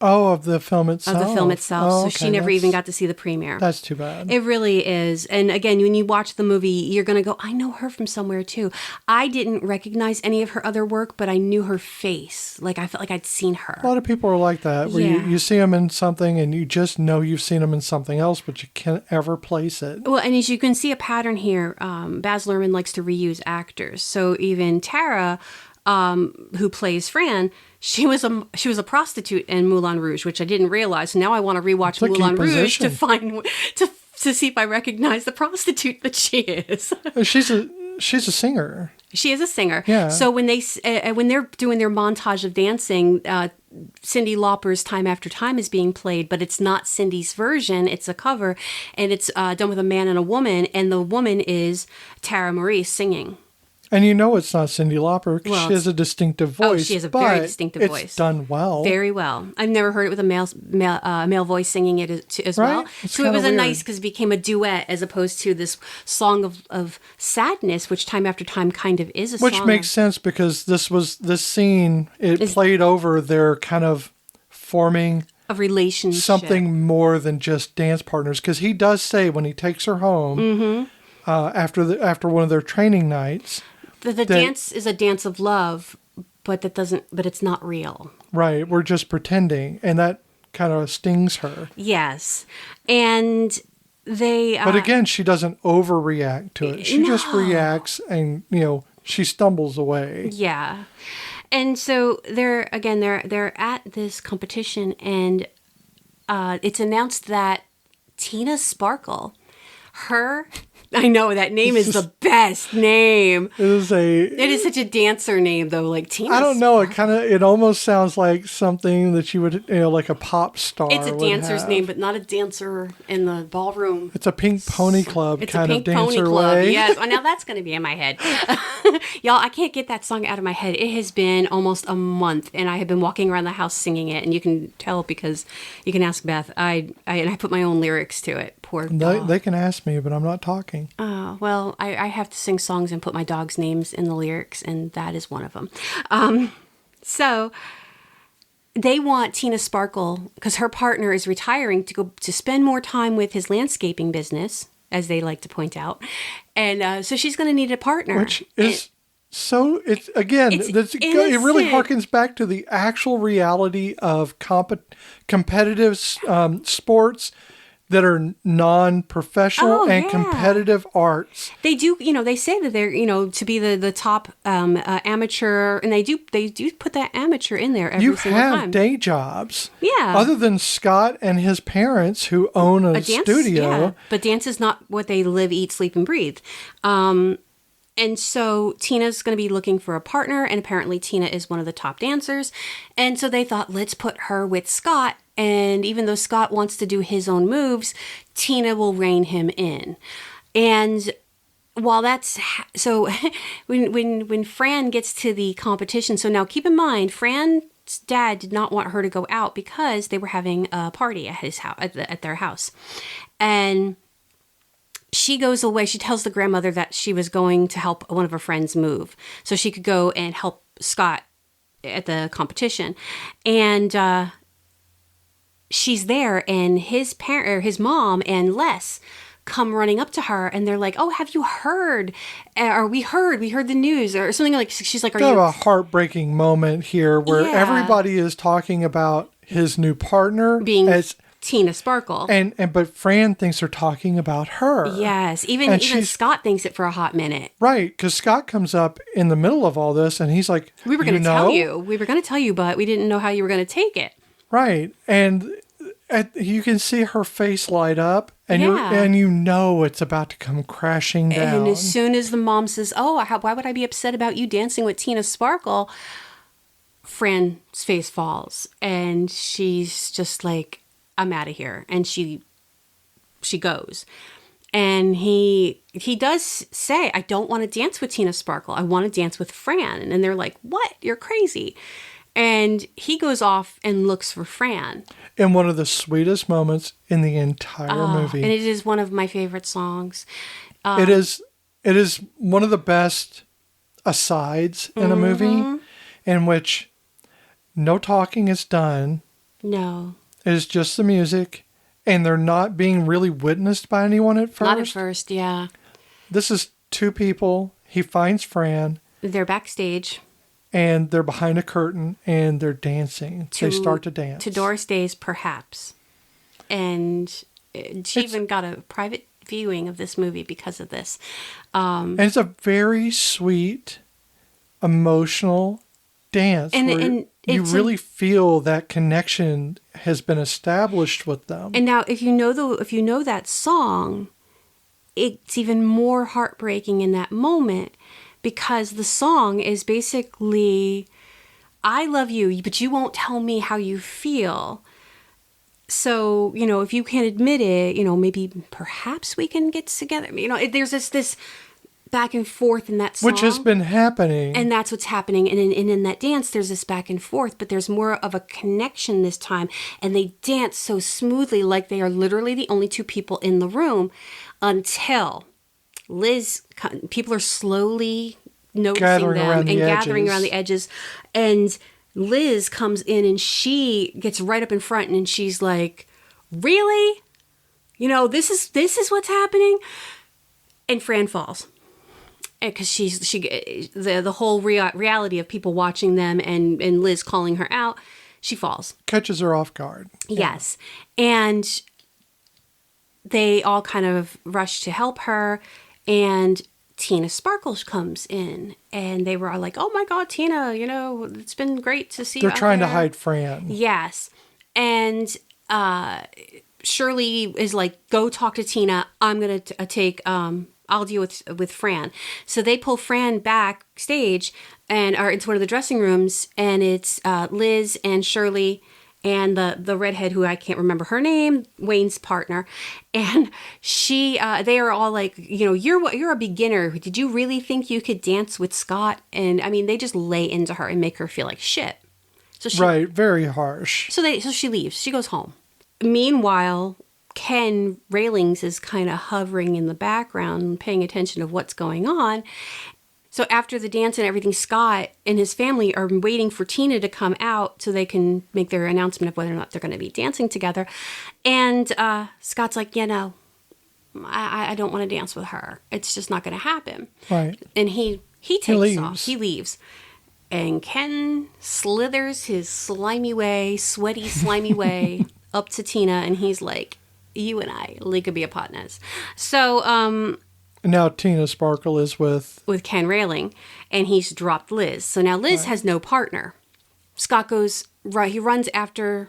Oh, of the film itself. Of the film itself. Oh, so she never even got to see the premiere. That's too bad. It really is. And again, when you watch the movie, you're going to go, I know her from somewhere too. I didn't recognize any of her other work, but I knew her face. Like I felt like I'd seen her. A lot of people are like that, where you see them in something and you just know you've seen them in something else, but you can't ever place it. Well, and as you can see a pattern here, Baz Luhrmann likes to reuse actors. So even Tara, who plays Fran, she was a prostitute in Moulin Rouge, which I didn't realize. Now I want to rewatch Moulin Rouge to find to see if I recognize the prostitute that she is. She's a singer. She is a singer. Yeah. So when they're doing their montage of dancing, Cyndi Lauper's "Time After Time" is being played, but it's not Cindy's version. It's a cover, and it's done with a man and a woman, and the woman is Tara Maurice singing. And it's not Cyndi Lauper because she has a distinctive voice. Oh, she has a very distinctive voice. It's done well. Very well. I've never heard it with a male voice singing it as well. It's so it was weird. nice because it became a duet as opposed to this song of sadness, which Time After Time kind of is a song. Which makes sense because this scene, it played over their kind of forming a relationship. Something more than just dance partners. Because he does say when he takes her home after one of their training nights, The dance is a dance of love, but it's not real. Right. We're just pretending. And that kind of stings her. Yes. And they... but again, she doesn't overreact to it. She just reacts and, she stumbles away. Yeah. And so they're at this competition and it's announced that Tina Sparkle, I know that name is the best name. It is such a dancer name though, like Tina. I don't know. It almost sounds like something that you would, like a pop star. It's a dancer's name, but not a dancer in the ballroom. It's a Pink Pony Club kind of dancer way. Yes. Oh, now that's going to be in my head. Y'all, I can't get that song out of my head. It has been almost a month, and I have been walking around the house singing it, and you can tell because you can ask Beth. I put my own lyrics to it. Poor dog. They can ask me, but I'm not talking. Oh, well, I have to sing songs and put my dog's names in the lyrics, and that is one of them. So they want Tina Sparkle, because her partner is retiring, to go to spend more time with his landscaping business, as they like to point out. And so she's going to need a partner. Which is so it's again, It's it really innocent. harkens back to the actual reality of competitive sports that are non-professional Oh, and yeah. competitive arts. They do, they say that they're, to be the top amateur, and they do put that amateur in there You every single have time. day jobs. Yeah. Other than Scott and his parents who own A a dance, yeah. studio. But dance is not what they live, eat, sleep, and breathe. And so Tina's going to be looking for a partner, and apparently Tina is one of the top dancers. And so they thought, let's put her with Scott. And even though Scott wants to do his own moves, Tina will rein him in. And while that's so, when Fran gets to the competition, so now keep in mind, Fran's dad did not want her to go out because they were having a party at his house, at their house, and she goes away. She tells the grandmother that she was going to help one of her friends move so she could go and help Scott at the competition. And she's there, and his parent, or his mom and Les come running up to her, and they're like, "Oh, have you heard? Or we heard the news," or something like. She's like, "Are Kind of you?" a heartbreaking moment here where Yeah. everybody is talking about his new partner Being as Tina Sparkle. and but Fran thinks they're talking about her. Yes, And even she's Scott thinks it for a hot minute. right, because Scott comes up in the middle of all this and he's like, We were going to know? tell you. We were going to tell you, but we didn't know how you were going to take it. Right. And you can see her face light up and Yeah. you know it's about to come crashing down. And as soon as the mom says, "Oh, why would I be upset about you dancing with Tina Sparkle?" Fran's face falls, and she's just like, "I'm out of here," and she goes. And he does say, "I don't want to dance with Tina Sparkle. I want to dance with Fran." And they're like, "What? You're crazy." And he goes off and looks for Fran. In one of the sweetest moments in the entire movie. And it is one of my favorite songs. It is one of the best asides in a movie in which no talking is done. No. It is just the music, and they're not being really witnessed by anyone at first. Not at first, yeah. This is two people. He finds Fran, They're backstage. and they're behind a curtain, and they're dancing. They start to dance. To Doris Day's Perhaps. And she even got a private viewing of this movie because of this. And it's a very sweet, emotional dance. And you it's really feel that connection has been established with them. And now, if you know that song, it's even more heartbreaking in that moment, because the song is basically, "I love you, but you won't tell me how you feel. So, if you can't admit it, maybe perhaps we can get together." There's this back and forth in that song. Which has been happening. And that's what's happening. And in that dance, there's this back and forth, but there's more of a connection this time. And they dance so smoothly, like they are literally the only two people in the room, until people are slowly noticing them and gathering around the edges. And Liz comes in, and she gets right up in front, and she's like, "Really? This is what's happening?" And Fran falls. Because the whole reality of people watching them and Liz calling her out, she falls. Catches her off guard. Yes. And they all kind of rush to help her, and Tina Sparkle comes in, and they were all like, "Oh my God, Tina, it's been great to see you." They're trying to there." hide Fran. Yes. And Shirley is like, "Go talk to Tina. I'm going to take... I'll deal with Fran." So they pull Fran backstage and are into one of the dressing rooms, and it's Liz and Shirley and the redhead, who I can't remember her name, Wayne's partner, and they are all like, "You're a beginner. Did you really think you could dance with Scott?" And I mean, they just lay into her and make her feel like shit. So Right, very harsh. So she leaves. She goes home. Meanwhile, Ken Railings is kind of hovering in the background, paying attention to what's going on. So after the dance and everything, Scott and his family are waiting for Tina to come out so they can make their announcement of whether or not they're going to be dancing together. And Scott's like, I don't want to dance with her. It's just not going to happen. Right. And he He takes off. leaves. He leaves. And Ken slithers his slimy way, sweaty, slimy way up to Tina, and he's like, you and I, we could be a partners. So, And now Tina Sparkle is with Ken Railing, and he's dropped Liz. So now Liz has no partner. Scott goes, right, he runs after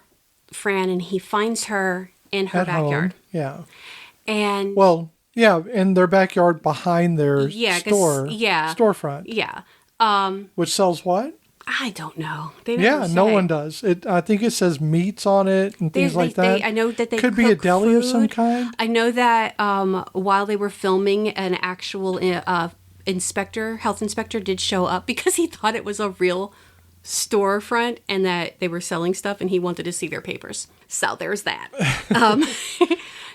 Fran, and he finds her in her at backyard. home. Yeah. And Well, yeah, in their backyard behind their storefront. Yeah. Which sells what? I don't know. They never Yeah, no say. one does. I think it says meats on it and things like that. I know that they could be a cook deli of some food. kind. I know that while they were filming, an actual health inspector did show up because he thought it was a real storefront and that they were selling stuff, and he wanted to see their papers. So there's that.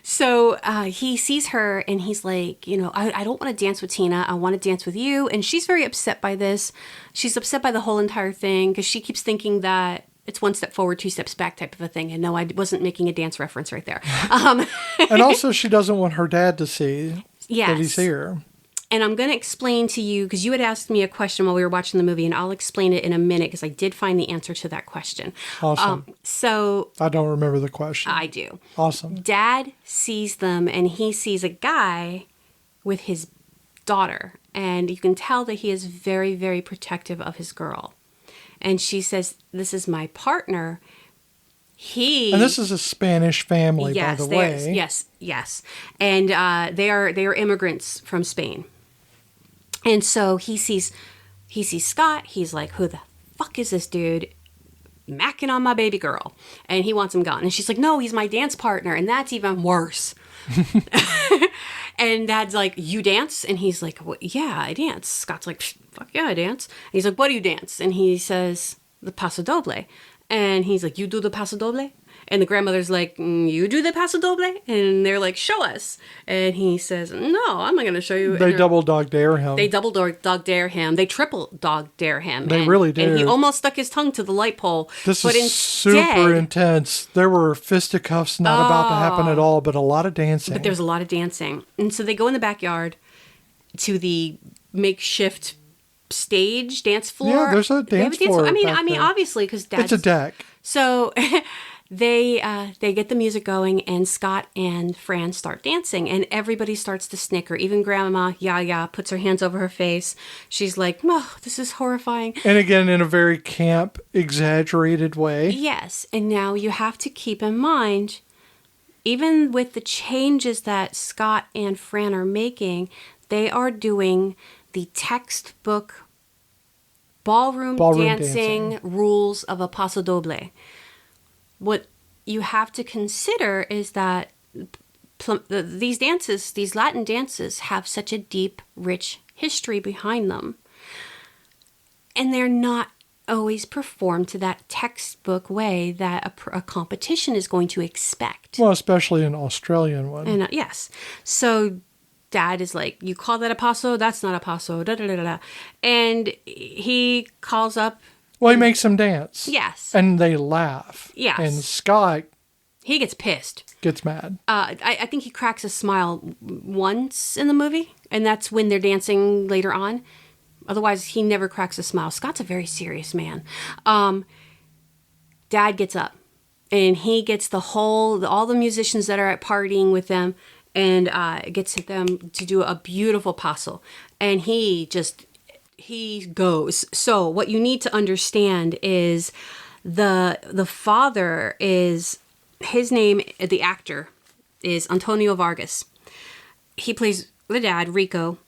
So he sees her and he's like, I don't want to dance with Tina. I want to dance with you. And she's very upset by this. She's upset by the whole entire thing because she keeps thinking that it's one step forward, two steps back type of a thing. And no, I wasn't making a dance reference right there. And also she doesn't want her dad to see that he's here. And I'm going to explain to you, because you had asked me a question while we were watching the movie, and I'll explain it in a minute because I did find the answer to that question. Awesome. So I don't remember the question. I do. Awesome. Dad sees them, and he sees a guy with his daughter, and you can tell that he is very, very protective of his girl. And she says, "This is my partner." And this is a Spanish family, by the way. Yes. And they are immigrants from Spain. And so he sees Scott. He's like, who the fuck is this dude macking on my baby girl? And he wants him gone. And she's like, no, he's my dance partner. And that's even worse. And Dad's like, you dance? And he's like, well, yeah, I dance. Scott's like, fuck yeah, I dance. And he's like, what do you dance? And he says, the Paso Doble. And he's like, you do the Paso Doble? And the grandmother's like, you do the Paso Doble? And they're like, show us. And he says, no, I'm not going to show you. They double dog dare him. They double dog dare him. They triple dog dare him. They really do. And he almost stuck his tongue to the light pole. This is super intense. There were fisticuffs not about to happen at all, but a lot of dancing. But there's a lot of dancing. And so they go in the backyard to the makeshift stage dance floor. Yeah, there's a dance floor. I mean, obviously, because Dad's... It's a deck. So they get the music going, and Scott and Fran start dancing, and everybody starts to snicker. Even Grandma Yaya puts her hands over her face. She's like, "Oh, this is horrifying." And again, in a very camp, exaggerated way. Yes, and now you have to keep in mind, even with the changes that Scott and Fran are making, they are doing the textbook ballroom dancing rules of a Paso Doble. What you have to consider is that these dances, these Latin dances, have such a deep, rich history behind them. And they're not always performed to that textbook way that a competition is going to expect. Well, especially an Australian one. And yes. So Dad is like, you call that a paso? That's not a paso. Da, da, da, da. And he calls up. Well, he makes them dance. Yes. And they laugh. Yes. And Scott... he gets pissed. Gets mad. I think he cracks a smile once in the movie, and that's when they're dancing later on. Otherwise, he never cracks a smile. Scott's a very serious man. Dad gets up, and he gets all the musicians that are at partying with them, and gets them to do a beautiful paso. And he goes. So what you need to understand is the father is, his name, the actor, is Antonio Vargas. He plays the dad, Rico,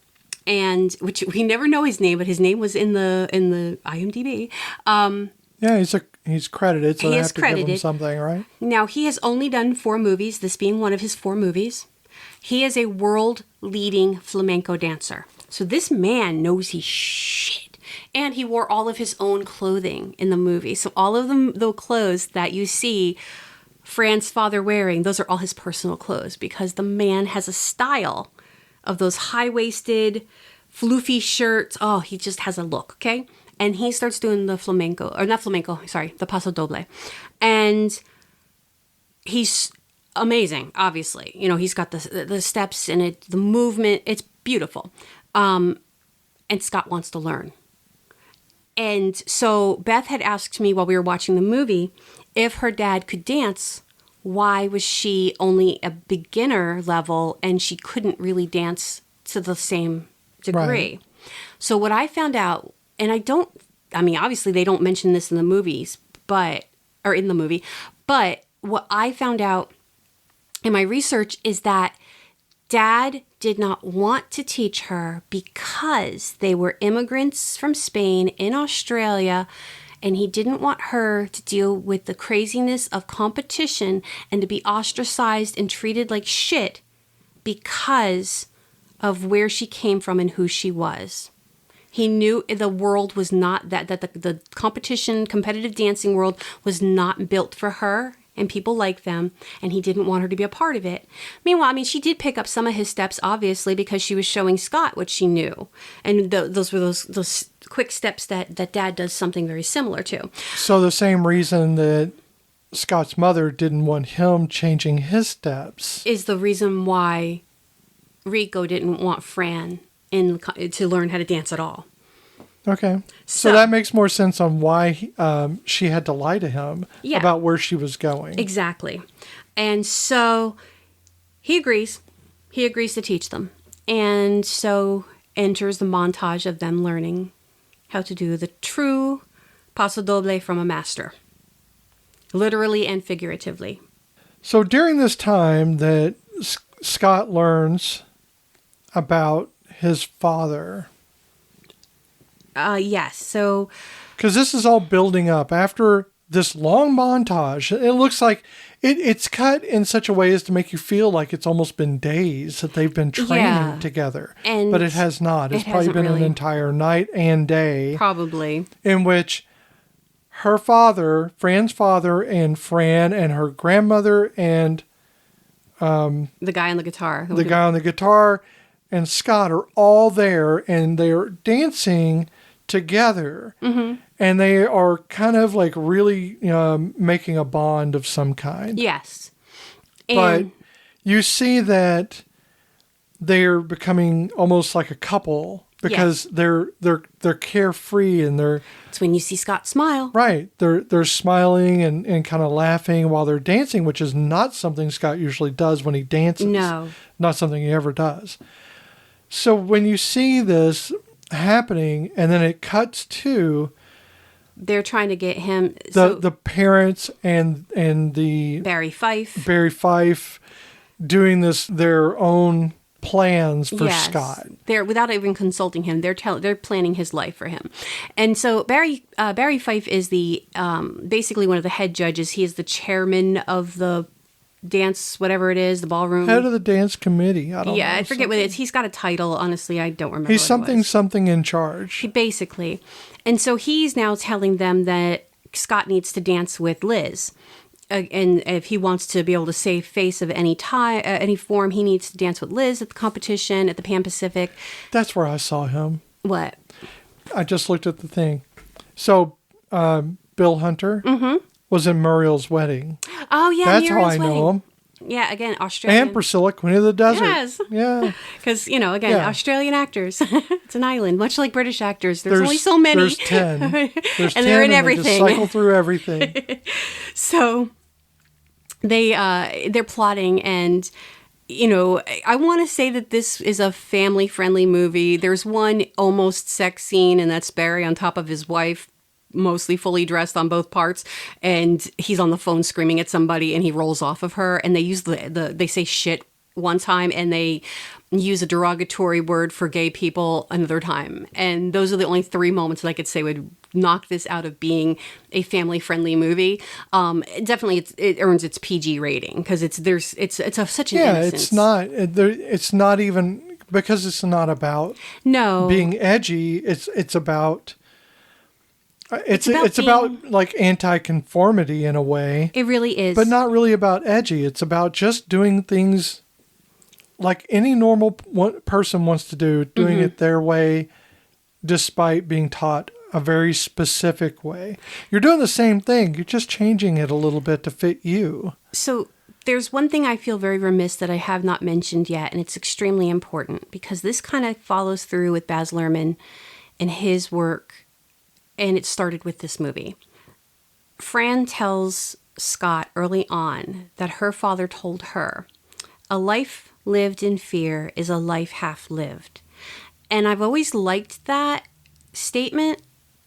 and which we never know his name, but his name was in the IMDb. Yeah, he's credited, so they have to credited. give him something, right? Now, he has only done 4 movies, this being one of his 4 movies. He is a world-leading flamenco dancer. So this man knows his shit. And he wore all of his own clothing in the movie. So all of the clothes that you see Fran's father wearing, those are all his personal clothes, because the man has a style of those high-waisted, floofy shirts. Oh, he just has a look, okay? And he starts doing the the Paso Doble. And he's amazing, obviously. You know, he's got the steps and the movement. It's beautiful. and Scott wants to learn. And so Beth had asked me while we were watching the movie if her dad could dance, why was she only a beginner level and she couldn't really dance to the same degree? Right. So what I found out, and obviously they don't mention this in the movies, but what I found out in my research is that Dad did not want to teach her because they were immigrants from Spain in Australia, and he didn't want her to deal with the craziness of competition and to be ostracized and treated like shit because of where she came from and who she was. He knew the world was not that the competitive dancing world was not built for her and people like them, and he didn't want her to be a part of it. Meanwhile, she did pick up some of his steps, obviously, because she was showing Scott what she knew. And those were those quick steps that Dad does something very similar to. So the same reason that Scott's mother didn't want him changing his steps is the reason why Rico didn't want Fran to learn how to dance at all. Okay. So that makes more sense on why she had to lie to him about where she was going. Exactly. And so he agrees. He agrees to teach them. And so enters the montage of them learning how to do the true paso doble from a master. Literally and figuratively. So during this time that Scott learns about his father... Yes. So, because this is all building up after this long montage. It looks like it's cut in such a way as to make you feel like it's almost been days that they've been training together. But it has not. It's probably been an entire night and day. Probably. In which her father, Fran's father, and Fran and her grandmother and the guy on the guitar. The guy on the guitar and Scott are all there, and they're dancing together, and they are kind of like really making a bond of some kind. Yes. But you see that they're becoming almost like a couple because they're carefree and they're... It's when you see Scott smile. Right. They're smiling and kind of laughing while they're dancing, which is not something Scott usually does when he dances. No. Not something he ever does. So when you see this happening, and then it cuts to... They're trying to get him... The parents and the... Barry Fife doing their own plans for Scott. They're, without even consulting him, they're planning his life for him. And so Barry Fife is the basically one of the head judges. He is the chairman of the dance, whatever it is, the ballroom. Head of the dance committee. I don't know. I forget what it is. He's got a title. Honestly, I don't remember. He's something in charge. Basically. And so he's now telling them that Scott needs to dance with Liz. And if he wants to be able to save face of any form, he needs to dance with Liz at the competition at the Pan Pacific. That's where I saw him. What? I just looked at the thing. So, Bill Hunter was in Muriel's wedding. Oh, yeah, that's Muriel's how I know him. Yeah, again, Australian. And Priscilla, Queen of the Desert. Yes. Yeah. Because, Australian actors. It's an island, much like British actors. There's only so many. There's 10. There's 10, they're in everything. They just cycle through everything. So they're plotting, and I want to say that this is a family-friendly movie. There's one almost sex scene, and that's Barry on top of his wife, mostly fully dressed on both parts, and he's on the phone screaming at somebody, and he rolls off of her, and they use they say shit one time, and they use a derogatory word for gay people another time. And those are the only 3 moments that I could say would knock this out of being a family-friendly movie. Definitely, it earns its PG rating because it's such an innocence. It's not even because it's not about being edgy. It's about. It's about like anti-conformity in a way. It really is. But not really about edgy. It's about just doing things like any normal person wants to do, doing it their way despite being taught a very specific way. You're doing the same thing. You're just changing it a little bit to fit you. So There's one thing I feel very remiss that I have not mentioned yet, and it's extremely important because this kind of follows through with Baz Luhrmann and his work, and it started with this movie. Fran tells Scott early on that her father told her, "A life lived in fear is a life half lived." And I've always liked that statement,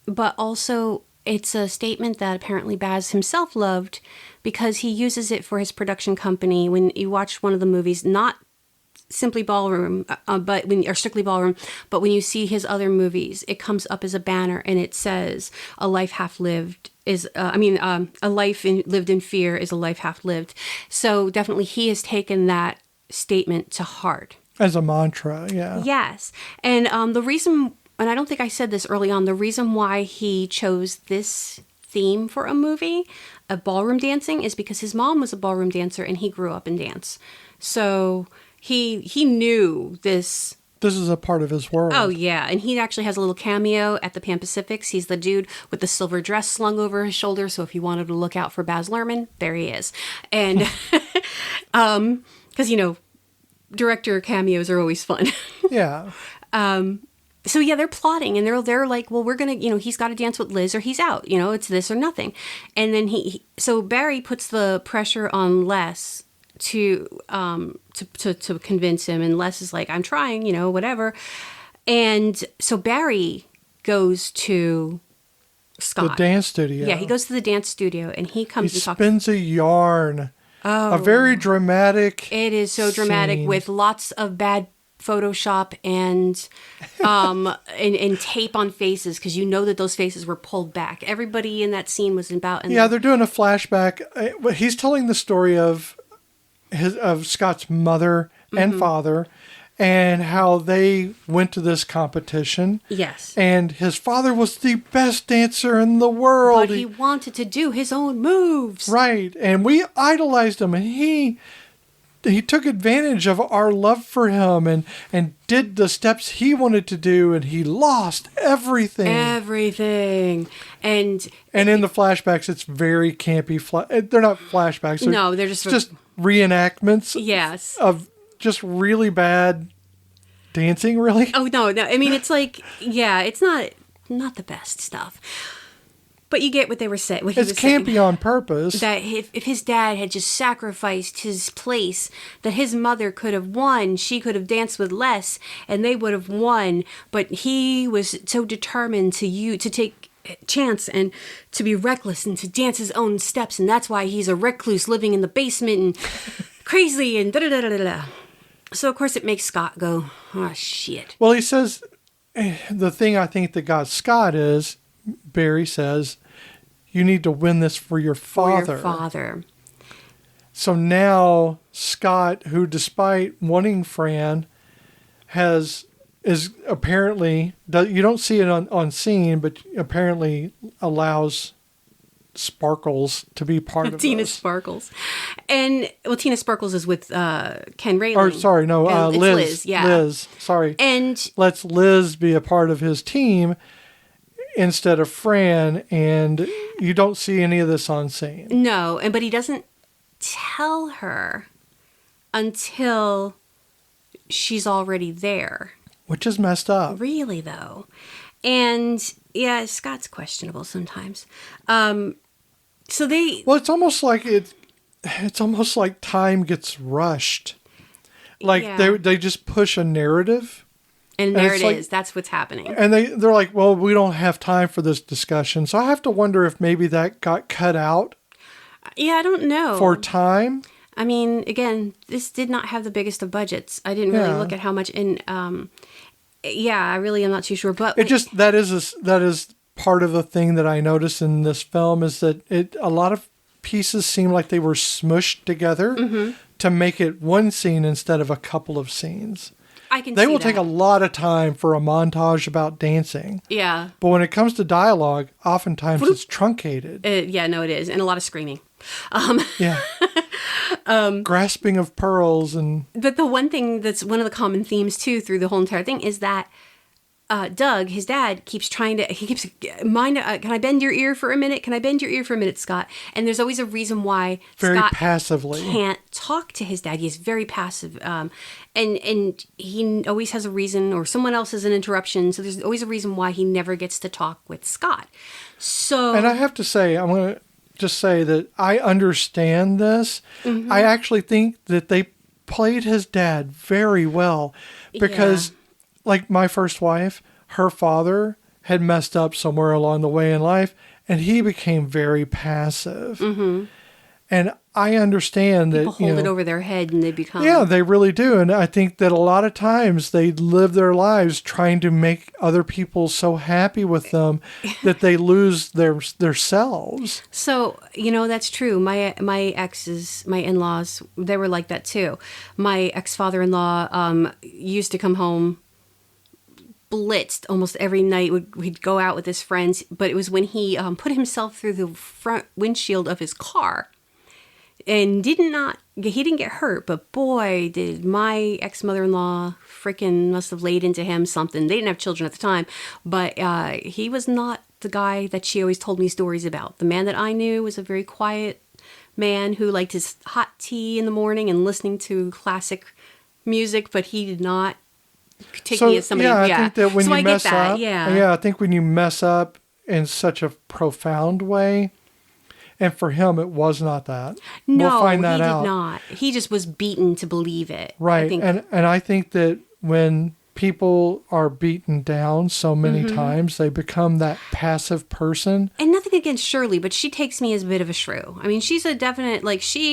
but also it's a statement that apparently Baz himself loved because he uses it for his production company. When you watch one of the movies, not simply Ballroom, or Strictly Ballroom, but when you see his other movies, it comes up as a banner and it says, "A life half lived is, a life lived in fear is a life half lived." So definitely he has taken that statement to heart. As a mantra, yeah. Yes. And the reason, and I don't think I said this early on, the reason why he chose this theme for a movie of ballroom dancing is because his mom was a ballroom dancer and he grew up in dance. So he knew this. This is a part of his world. Oh, yeah. And he actually has a little cameo at the Pan Pacifics. He's the dude with the silver dress slung over his shoulder. So if you wanted to look out for Baz Luhrmann, there he is. And because, director cameos are always fun. Yeah. So yeah, they're plotting and they're like, well, we're going to, he's got to dance with Liz or he's out, it's this or nothing. And then so Barry puts the pressure on Les to convince him. And Les is like, I'm trying, whatever. And so Barry goes to Scott. The dance studio. Yeah, he goes to the dance studio and he comes and talks. He spins a yarn. Oh. A very dramatic. It is so dramatic scene. with lots of bad Photoshop and and tape on faces because that those faces were pulled back. Everybody in that scene was about. They're doing a flashback. He's telling the story of Scott's mother and father, and how they went to this competition. Yes. And his father was the best dancer in the world. But he wanted to do his own moves. Right. And we idolized him, and he took advantage of our love for him and did the steps he wanted to do, and he lost everything. And in the flashbacks, it's very campy. They're not flashbacks. No, they're just reenactments. Yes. Of just really bad dancing, really. Oh, no. I mean, it's like, yeah, it's not the best stuff. But you get what they were saying. It's campy on purpose. That if his dad had just sacrificed his place, that his mother could have won. She could have danced with Les, and they would have won. But he was so determined to take a chance and to be reckless and to dance his own steps, and that's why he's a recluse living in the basement and crazy and da-da-da-da-da. So, of course, it makes Scott go, oh, shit. Well, he says, the thing I think that got Scott is, Barry says, you need to win this for your father. For your father. So now Scott, who despite wanting Fran, is apparently, you don't see it on scene, but apparently allows Sparkles to be part of Tina this. Sparkles. And, Tina Sparkles is with Ken Rayling. Or, sorry, no, it's Liz. Yeah. Liz, sorry. And lets Liz be a part of his team instead of Fran, and you don't see any of this on scene. No, but he doesn't tell her until she's already there. Which is messed up. Really, though. And, yeah, Scott's questionable sometimes. Well, it's almost like it's almost like time gets rushed. Like they just push a narrative. And there it is. That's what's happening. And they're like, well, we don't have time for this discussion. So I have to wonder if maybe that got cut out. Yeah, I don't know. For time. I mean, again, this did not have the biggest of budgets. I didn't really look at how much I really am not too sure. But that is part of the thing that I noticed in this film is that a lot of pieces seem like they were smushed together to make it one scene instead of a couple of scenes. They will take a lot of time for a montage about dancing. Yeah. But when it comes to dialogue, oftentimes it's truncated. It is. And a lot of screaming. Yeah. Grasping of pearls. But the one thing that's one of the common themes, too, through the whole entire thing is that Doug, his dad, can I bend your ear for a minute? Can I bend your ear for a minute, Scott? And there's always a reason why Very Scott passively can't talk to his dad. He's very passive, and he always has a reason, or someone else has an interruption. So there's always a reason why he never gets to talk with Scott. So, and I have to say, I'm going to just say that I understand this. I actually think that they played his dad very well, because like my first wife, her father had messed up somewhere along the way in life, and he became very passive. And I understand people that hold it over their head and they become... Yeah, they really do. And I think that a lot of times they live their lives trying to make other people so happy with them that they lose their selves. So, that's true. My exes, my in-laws, they were like that too. My ex-father-in-law used to come home blitzed almost every night. We'd go out with his friends, but it was when he put himself through the front windshield of his car. And he didn't get hurt, but boy, did my ex-mother-in-law freaking must have laid into him something. They didn't have children at the time, but he was not the guy that she always told me stories about. The man that I knew was a very quiet man who liked his hot tea in the morning and listening to classic music, but he did not take me as somebody. I think that when you mess up, I think when you mess up in such a profound way. And for him, it was not that. No, we'll find that he out. did not. He just was beaten to believe it. Right. And I think that when people are beaten down so many times, they become that passive person. And nothing against Shirley, but she takes me as a bit of a shrew. I mean, she's a definite,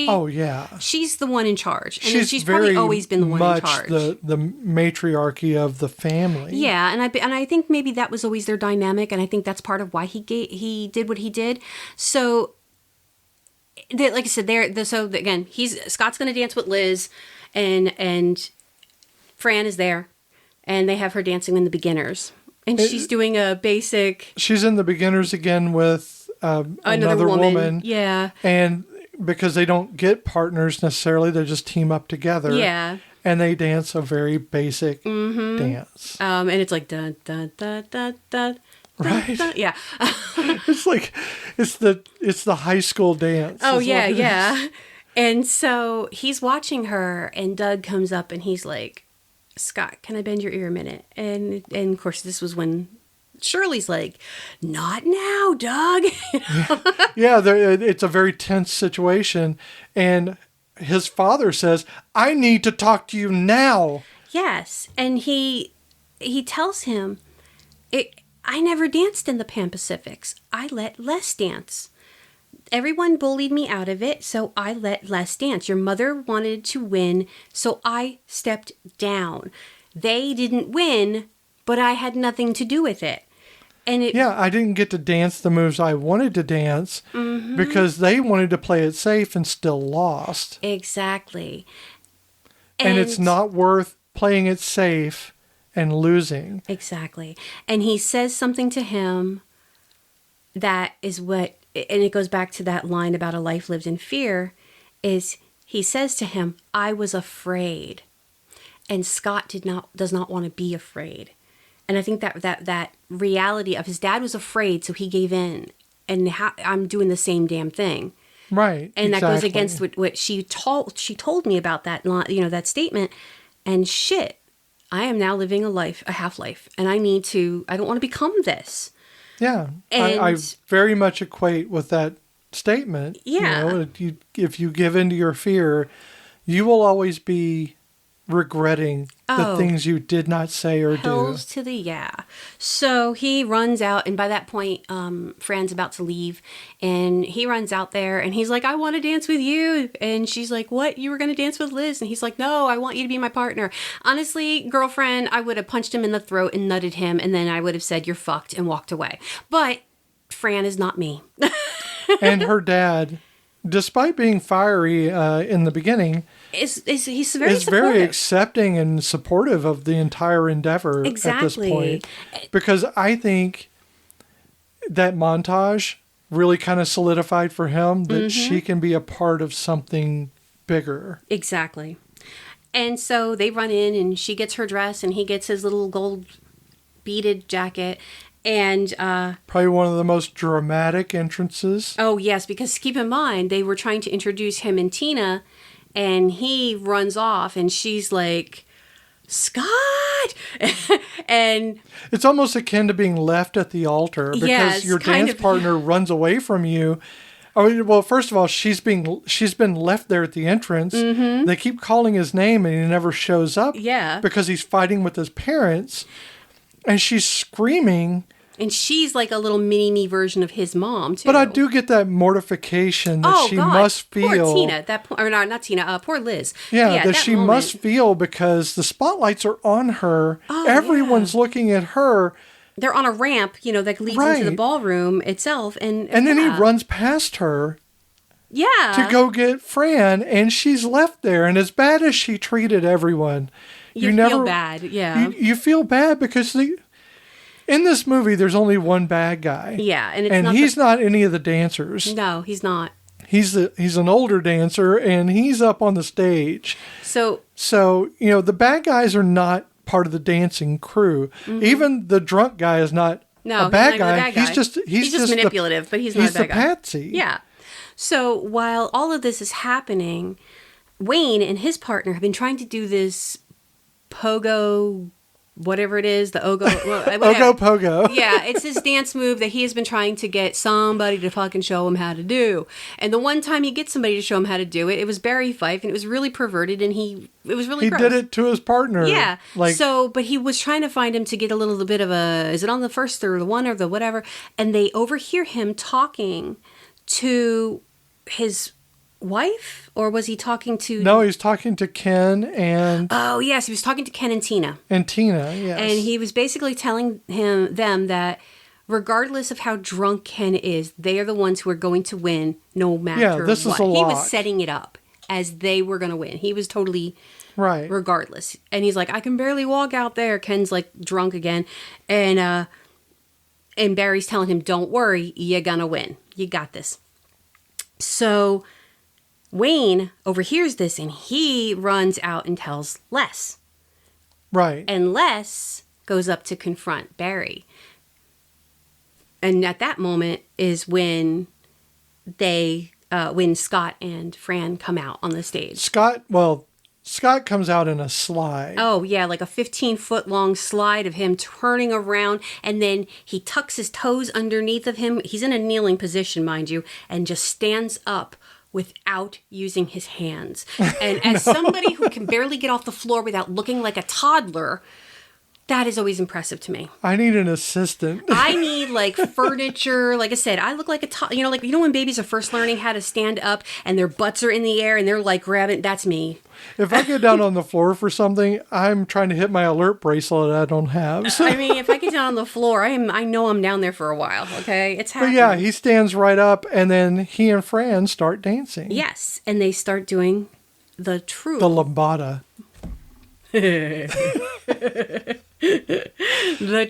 Oh, yeah. She's the one in charge. And she's very probably always been the one in much charge. the matriarchy of the family. Yeah, and I think maybe that was always their dynamic, and I think that's part of why he did what he did. So... like I said, so again, Scott's going to dance with Liz, and Fran is there, and they have her dancing in the beginners, and she's doing a basic. She's in the beginners again with another woman. Yeah, and because they don't get partners necessarily, they just team up together. Yeah, and they dance a very basic dance. And it's like dun dun dun dun dun. Right. Yeah. It's like it's the high school dance. Oh yeah. And so he's watching her, and Doug comes up and he's like, "Scott, can I bend your ear a minute?" And of course this was when Shirley's like, "Not now, Doug." Yeah, it's a very tense situation, and his father says, "I need to talk to you now." Yes, and he tells him, I never danced in the Pan Pacifics. I let Les dance. Everyone bullied me out of it, so I let Les dance. Your mother wanted to win, so I stepped down. They didn't win, but I had nothing to do with it. And I didn't get to dance the moves I wanted to dance because they wanted to play it safe and still lost. Exactly. And it's not worth playing it safe and losing. Exactly. And he says something to him that is and it goes back to that line about a life lived in fear, is he says to him, "I was afraid." And Scott does not want to be afraid. And I think that reality of his dad was afraid, so he gave in. And I'm doing the same damn thing. Right. And that goes against what she told me about that, that statement. And shit, I am now living a half-life, and I don't want to become this. Yeah. And I very much equate with that statement. Yeah. If you give in to your fear, you will always be regretting the things you did not say or Hells do. So he runs out, and by that point, Fran's about to leave, and he runs out there, and he's like, "I want to dance with you." And she's like, "What? You were going to dance with Liz?" And he's like, "No, I want you to be my partner." Honestly, girlfriend, I would have punched him in the throat and nutted him, and then I would have said, "You're fucked," and walked away. But Fran is not me. And her dad, despite being fiery in the beginning, he's very supportive. Very accepting and supportive of the entire endeavor at this point. Because I think that montage really kind of solidified for him that she can be a part of something bigger. Exactly. And so they run in, and she gets her dress, and he gets his little gold beaded jacket. And probably one of the most dramatic entrances. Oh, yes, because keep in mind, they were trying to introduce him and Tina, And he runs off, and she's like, Scott! And it's almost akin to being left at the altar because your dance partner runs away from you. Well, first of all, she's been left there at the entrance. Mm-hmm. They keep calling his name, and he never shows up. Yeah, because he's fighting with his parents, and she's screaming. And she's like a little mini-me version of his mom, too. But I do get that mortification that she must feel. Poor Tina at that point. Or not Tina, poor Liz. Yeah, that she must feel because the spotlights are on her. Oh, everyone's looking at her. They're on a ramp, that leads into the ballroom itself. And then he runs past her. Yeah. To go get Fran, and she's left there. And as bad as she treated everyone, you feel bad, yeah. You feel bad because in this movie, there's only one bad guy. Yeah, and he's not any of the dancers. No, he's not. He's an older dancer, and he's up on the stage. So the bad guys are not part of the dancing crew. Mm-hmm. Even the drunk guy is not a bad guy. He's just manipulative, but he's not a bad guy. He's the patsy. Yeah. So while all of this is happening, Wayne and his partner have been trying to do this pogo, whatever it is, the ogo. Ogo pogo. Yeah, it's this dance move that he has been trying to get somebody to fucking show him how to do. And the one time he gets somebody to show him how to do it, it was Barry Fife, and it was really perverted, and it was really gross. He did it to his partner. Yeah. But he was trying to find him to get a little bit of is it on the first or the one or the whatever? And they overhear him talking to his wife, or was he talking to... No, he was talking to Ken and... Oh, yes, he was talking to Ken and Tina. Yes. And he was basically telling them that regardless of how drunk Ken is, they are the ones who are going to win no matter what. This is a lock. He was setting it up as they were going to win. He was totally... Right. Regardless. And he's like, I can barely walk out there. Ken's like drunk again. And Barry's telling him, don't worry, you're going to win. You got this. So Wayne overhears this, and he runs out and tells Les. Right. And Les goes up to confront Barry. And at that moment is when when Scott and Fran come out on the stage. Scott comes out in a slide. Oh, yeah, like a 15-foot long slide of him turning around, and then he tucks his toes underneath of him. He's in a kneeling position, mind you, and just stands up without using his hands. And as somebody who can barely get off the floor without looking like a toddler, that is always impressive to me. I need an assistant. I need like furniture. Like I said, I look like a toddler. When babies are first learning how to stand up and their butts are in the air and they're like grabbing, that's me. If I get down on the floor for something, I'm trying to hit my alert bracelet I don't have. I mean, if I get down on the floor, I know I'm down there for a while, okay? It's happening. But yeah, he stands right up, and then he and Fran start dancing. Yes, and they start doing the true. The lambada. The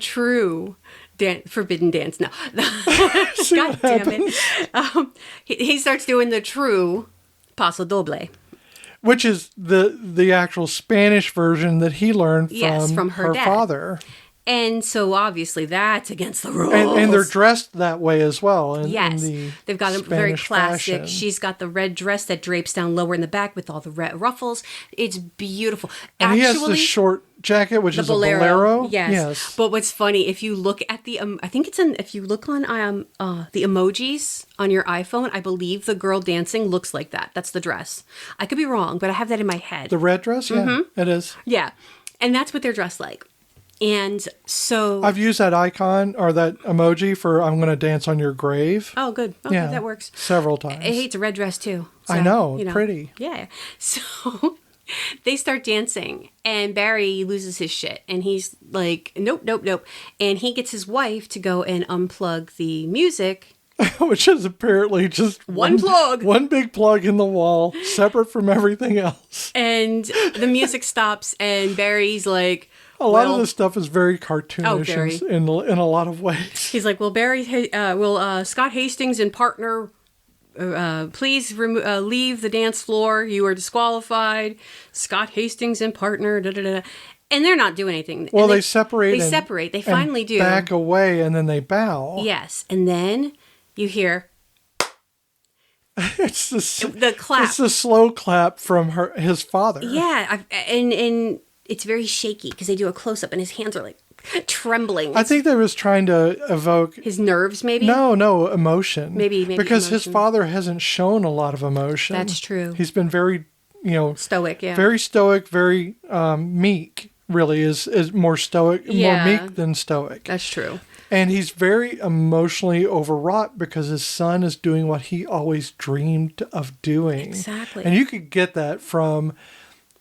true forbidden dance. No. God damn it. He starts doing the true paso doble. Which is the actual Spanish version that he learned from her dad. Father. And so obviously that's against the rules. And they're dressed that way as well. They've got a very classic. Fashion. She's got the red dress that drapes down lower in the back with all the red ruffles. It's beautiful. And he has the short jacket, which is a bolero. Yes. But what's funny, if you look at if you look on the emojis on your iPhone, I believe the girl dancing looks like that. That's the dress. I could be wrong, but I have that in my head. The red dress? Yeah, It is. Yeah. And that's what they're dressed like. And so... I've used that icon or that emoji for I'm going to dance on your grave. Oh, good. Okay, that works. Several times. I hate a red dress, too. So, I know. Pretty. Yeah. So they start dancing, and Barry loses his shit. And he's like, nope. And he gets his wife to go and unplug the music. Which is apparently just one plug. One big plug in the wall, separate from everything else. And the music stops, and Barry's like... A lot of this stuff is very cartoonish in a lot of ways. He's like, well, Scott Hastings and partner, please leave the dance floor. You are disqualified. Scott Hastings and partner, da-da-da. And they're not doing anything. Well, they separate. They separate. They finally do. Back away, and then they bow. Yes. And then you hear... It's The clap. It's the slow clap from his father. Yeah, and it's very shaky because they do a close up and his hands are like trembling. I think they was trying to evoke his nerves, maybe. No emotion. Maybe because emotion. his father hasn't shown a lot of emotion. That's true. He's been very, stoic. Yeah, very stoic, very meek. Really, is more stoic, more meek than stoic. That's true. And he's very emotionally overwrought because his son is doing what he always dreamed of doing. Exactly. And you could get that from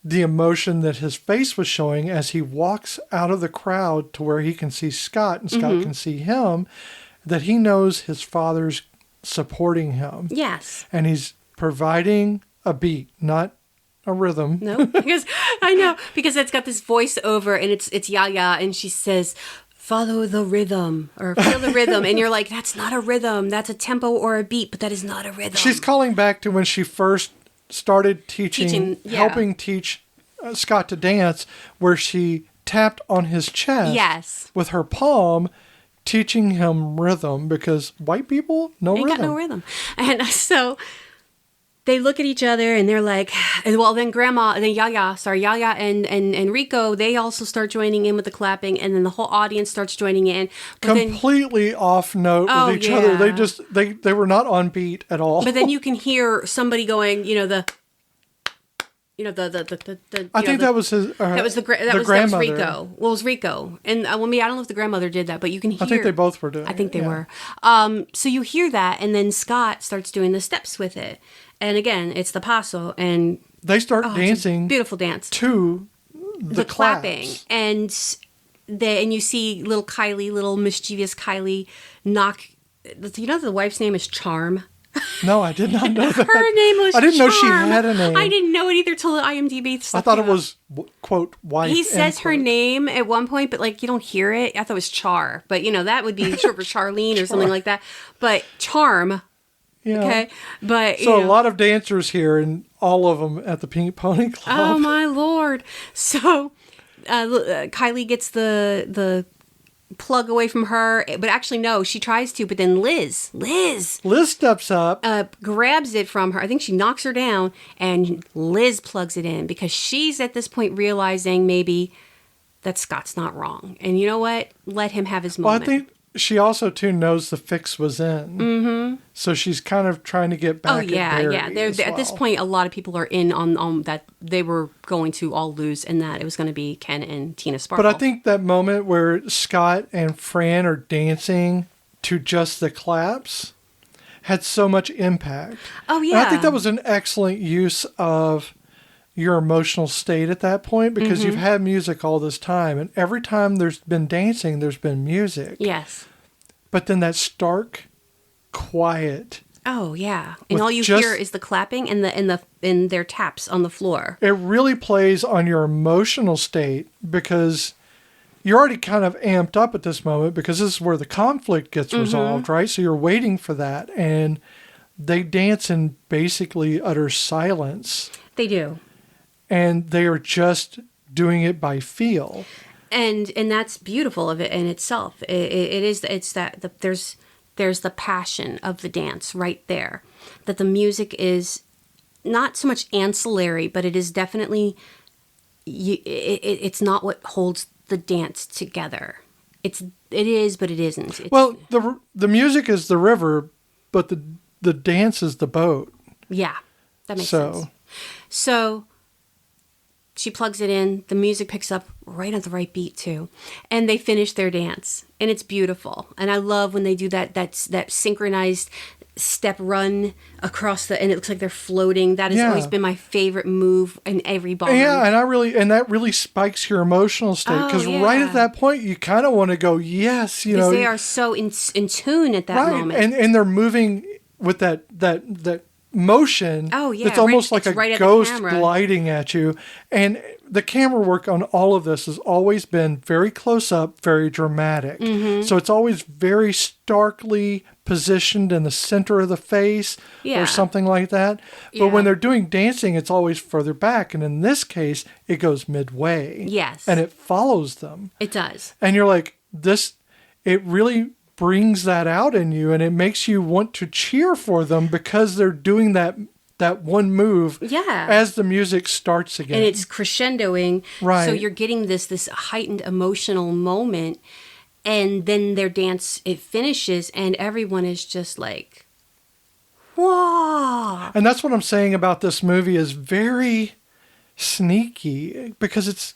the emotion that his face was showing as he walks out of the crowd to where he can see Scott and Scott can see him, that he knows his father's supporting him. Yes. And he's providing a beat, not a rhythm. No, because I know, because it's got this voiceover and it's Yaya and she says, follow the rhythm or feel the rhythm. And you're like, that's not a rhythm. That's a tempo or a beat, but that is not a rhythm. She's calling back to when she first started helping teach Scott to dance, where she tapped on his chest with her palm, teaching him rhythm, because white people ain't got no rhythm. And so they look at each other and they're like, well, then Yaya and Rico, they also start joining in with the clapping, and then the whole audience starts joining in. Completely off note with each other. They were not on beat at all. But then you can hear somebody going, I think that was his. That was grandmother. That was Rico. Well, it was Rico, and I don't know if the grandmother did that, but you can hear. I think they both were doing. I think they were. So you hear that, and then Scott starts doing the steps with it, and again, it's the paso, and they start dancing. Beautiful dance to the clapping, claps. and you see little mischievous Kylie knock. The wife's name is Charm. No, I did not know that. Her name was I didn't Charm. know she had a name. I didn't know it either till the IMDb stuff. I thought it was, quote, wife. He says her name at one point, but you don't hear it. I thought it was Char, but that would be short for Charlene or something like that. But Charm. Yeah. Okay. But so a lot of dancers here, and all of them at the Pink Pony Club. Oh my Lord. So Kylie gets the plug away from her, but actually no, she tries to, but then Liz steps up, grabs it from her. I think she knocks her down, and Liz plugs it in because she's at this point realizing maybe that Scott's not wrong, and you know what, let him have his moment. Well, I think she also too knows the fix was in, so she's kind of trying to get back. At this point, a lot of people are in on that they were going to all lose, and that it was going to be Ken and Tina Sparkle. But I think that moment where Scott and Fran are dancing to just the claps had so much impact. Oh yeah, and I think that was an excellent use of your emotional state at that point, because you've had music all this time, and every time there's been dancing, there's been music. Yes. But then that stark quiet. Oh yeah, and all you hear is the clapping and their taps on the floor. It really plays on your emotional state, because you're already kind of amped up at this moment, because this is where the conflict gets resolved, right? So you're waiting for that, and they dance in basically utter silence. They do. And they are just doing it by feel. And that's beautiful of it in itself. There's the passion of the dance right there. That the music is not so much ancillary, but it is definitely, it's not what holds the dance together. It is, but it isn't. The music is the river, but the dance is the boat. Yeah, that makes sense. So she plugs it in. The music picks up right at the right beat too, and they finish their dance, and it's beautiful. And I love when they do that synchronized step run across and it looks like they're floating. That has always been my favorite move in every ballroom. Yeah, and that really spikes your emotional state, because right at that point you kind of want to go, yes, because they are so in tune at that moment, and they're moving with that motion. Oh yeah, it's almost like right a ghost gliding at you. And the camera work on all of this has always been very close up, very dramatic. So it's always very starkly positioned in the center of the face or something like that. But when they're doing dancing, it's always further back, and in this case it goes midway. Yes. And it follows them. It does. And you're like, it really brings that out in you, and it makes you want to cheer for them because they're doing that one move as the music starts again. And it's crescendoing. Right. So you're getting this heightened emotional moment, and then their dance, it finishes, and everyone is just like, whoa. And that's what I'm saying about this movie is very sneaky because it's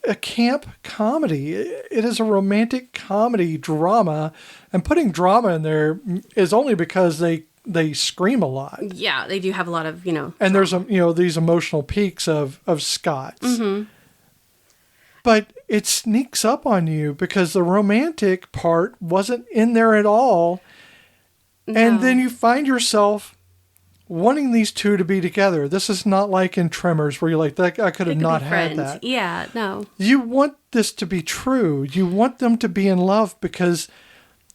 a camp comedy. It is a romantic comedy drama, and putting drama in there is only because they scream a lot. Yeah, they do have a lot of, And drama. there's these emotional peaks of Scott's. Mm-hmm. But it sneaks up on you because the romantic part wasn't in there at all. No. And then you find yourself wanting these two to be together. This is not like in Tremors where you're like, I could have not had that. Yeah, no. You want this to be true. You want them to be in love because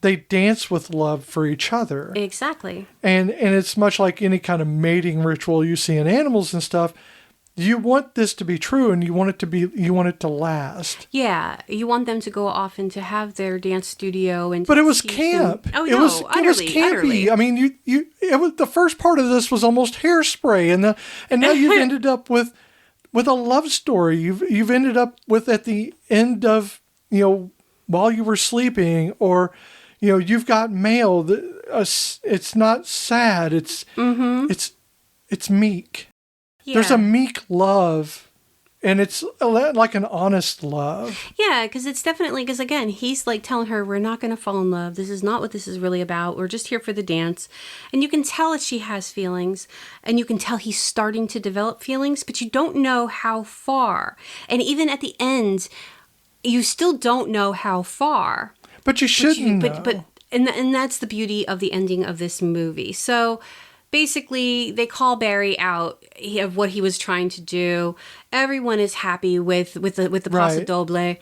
they dance with love for each other. Exactly. And it's much like any kind of mating ritual you see in animals and stuff. You want this to be true, and you want it to last. Yeah, you want them to go off and to have their dance studio and. But it was camp. Oh it no, was campy. utterly. I mean, it was the first part of this was almost hairspray, and now you've ended up with a love story. You've ended up with at the end of while you were sleeping, or you've got mail. It's not sad. It's meek. Yeah. There's a meek love, and it's like an honest love. Yeah, because it's definitely, because again, he's like telling her, we're not going to fall in love. This is not what this is really about. We're just here for the dance. And you can tell that she has feelings, and you can tell he's starting to develop feelings, but you don't know how far. And even at the end, you still don't know how far. But you shouldn't know. And that's the beauty of the ending of this movie. So basically, they call Barry out of what he was trying to do. Everyone is happy with the Paso Doble.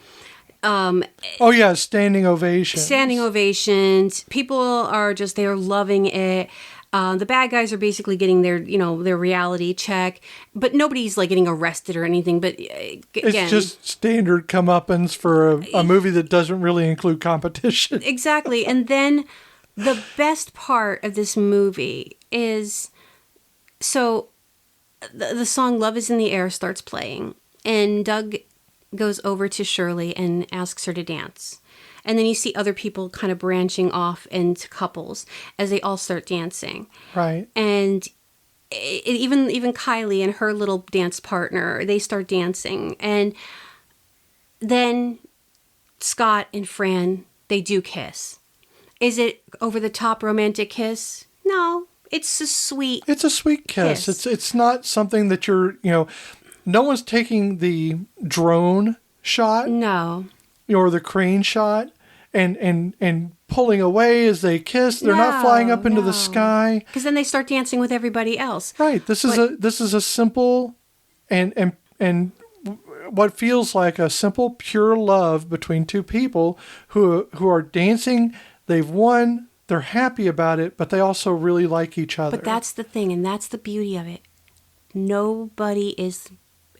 Oh yeah, standing ovations. Standing ovations. People are they're loving it. The bad guys are basically getting their reality check, but nobody's like getting arrested or anything. But again, it's just standard comeuppance for a movie that doesn't really include competition. Exactly. And then the best part of this movie is, so the song Love is in the Air starts playing, and Doug goes over to Shirley and asks her to dance. And then you see other people kind of branching off into couples as they all start dancing. Right. And even Kylie and her little dance partner, they start dancing. And then Scott and Fran, they do kiss. Is it over the top romantic kiss? No, it's a sweet kiss. It's not something that you're, no one's taking the drone shot. No. Or the crane shot and pulling away as they kiss. They're not flying up into the sky. Because then they start dancing with everybody else. Right. This is a simple and what feels like a simple, pure love between two people who are dancing. They've won. They're happy about it, but they also really like each other. But that's the thing, and that's the beauty of it. Nobody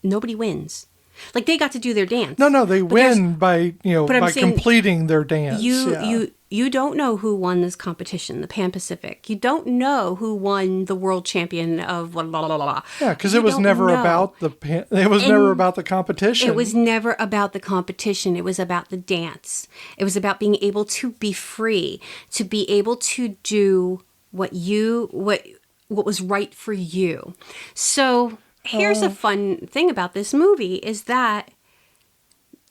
wins. Like, they got to do their dance. No, they win by completing their dance. You don't know who won this competition, the Pan Pacific. You don't know who won the world champion of blah blah blah blah. Yeah, because it was never about the never about the competition. It was never about the competition. It was about the dance. It was about being able to be free, to be able to do what was right for you. So here's a fun thing about this movie is that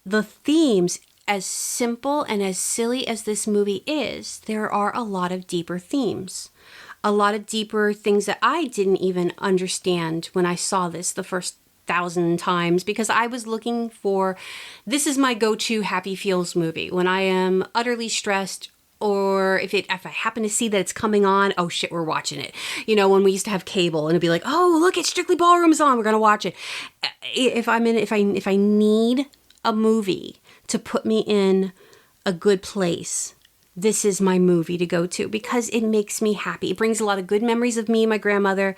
the themes, as simple and as silly as this movie is, there are a lot of deeper themes. A lot of deeper things that I didn't even understand when I saw this the first 1,000 times, because I was looking for, this is my go-to happy feels movie. When I am utterly stressed, or if I happen to see that it's coming on, oh shit, we're watching it. When we used to have cable and it'd be like, oh, look, it's Strictly Ballroom's on, we're going to watch it. If I need a movie to put me in a good place, this is my movie to go to because it makes me happy. It brings a lot of good memories of me and my grandmother.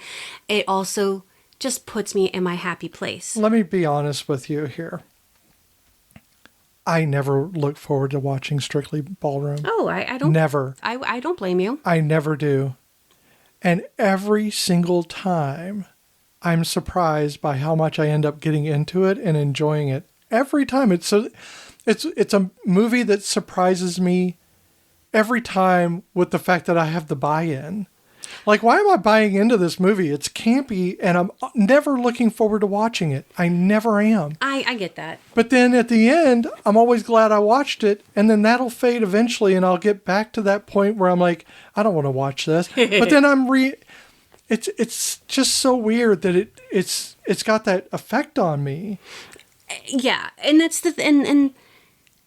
It also just puts me in my happy place. Let me be honest with you here. I never look forward to watching Strictly Ballroom. Oh, I don't. Never. I don't blame you. I never do. And every single time, I'm surprised by how much I end up getting into it and enjoying it. Every time. It's a movie that surprises me every time with the fact that I have the buy-in. Like, why am I buying into this movie? It's campy, and I'm never looking forward to watching it. I never am. I get that. But But then at the end, I'm always glad I watched it, and then that'll fade eventually, and I'll get back to that point where I'm like, I don't want to watch this. But then it's just so weird that it's got that effect on me. yeah, and that's and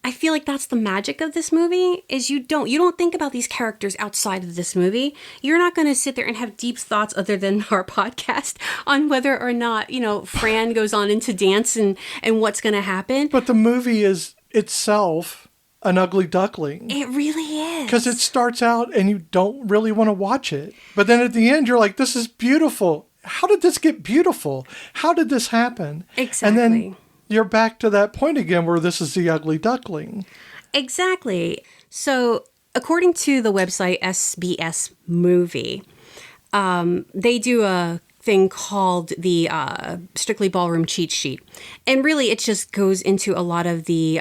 I feel like that's the magic of this movie is you don't think about these characters outside of this movie. You're not going to sit there and have deep thoughts other than our podcast on whether or not, Fran goes on into dance and what's going to happen. But the movie is itself an ugly duckling. It really is. Because it starts out and you don't really want to watch it. But then at the end, you're like, this is beautiful. How did this get beautiful? How did this happen? Exactly. And then you're back to that point again where this is the ugly duckling. Exactly. So according to the website SBS Movie, they do a thing called the Strictly Ballroom cheat sheet. And really it just goes into a lot of the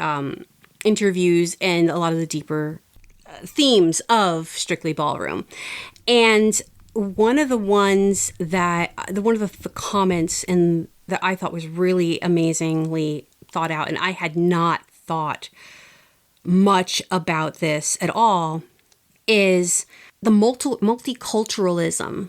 interviews and a lot of the deeper themes of Strictly Ballroom. And one of the comments that I thought was really amazingly thought out, and I had not thought much about this at all, is the multiculturalism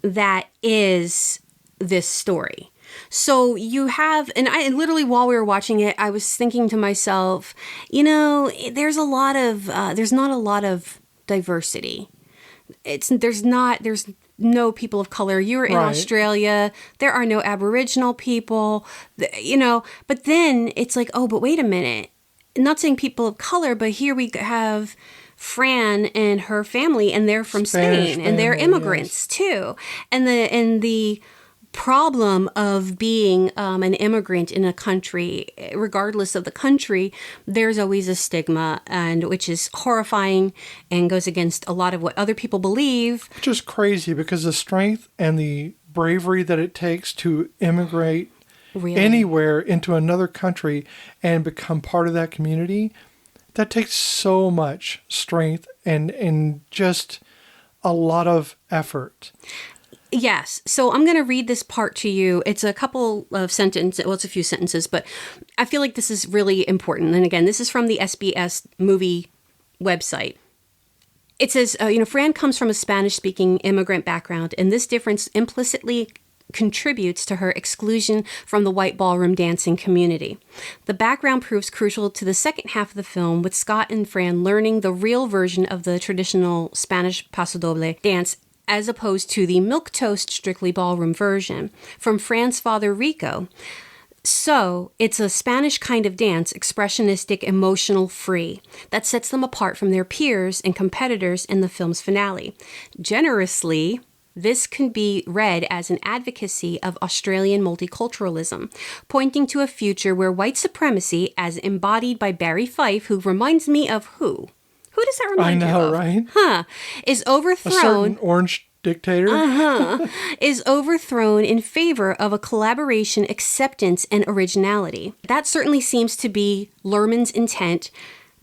that is this story. So you have, and I literally while we were watching it, I was thinking to myself, there's not a lot of diversity. There's no people of color. You're in Australia. There are no Aboriginal people, but then it's like, oh, but wait a minute. Not saying people of color, but here we have Fran and her family, and they're from Spain, and they're immigrants too. And the problem of being an immigrant in a country, regardless of the country, there's always a stigma, and which is horrifying and goes against a lot of what other people believe. Just crazy, because the strength and the bravery that it takes to immigrate anywhere into another country and become part of that community, that takes so much strength and just a lot of effort. Yes. So I'm going to read this part to you. It's a couple of sentences. Well, it's a few sentences, but I feel like this is really important. And again, this is from the SBS Movie website. It says, Fran comes from a Spanish-speaking immigrant background, and this difference implicitly contributes to her exclusion from the white ballroom dancing community. The background proves crucial to the second half of the film, with Scott and Fran learning the real version of the traditional Spanish paso doble dance as opposed to the milquetoast Strictly Ballroom version from Fran's father, Rico. So, it's a Spanish kind of dance, expressionistic, emotional, free, that sets them apart from their peers and competitors in the film's finale. Generously, this can be read as an advocacy of Australian multiculturalism, pointing to a future where white supremacy, as embodied by Barry Fife, who reminds me of who? Who does that remind you of? I know, right? Is overthrown. A certain orange dictator? Is overthrown in favor of a collaboration, acceptance, and originality. That certainly seems to be Luhrmann's intent,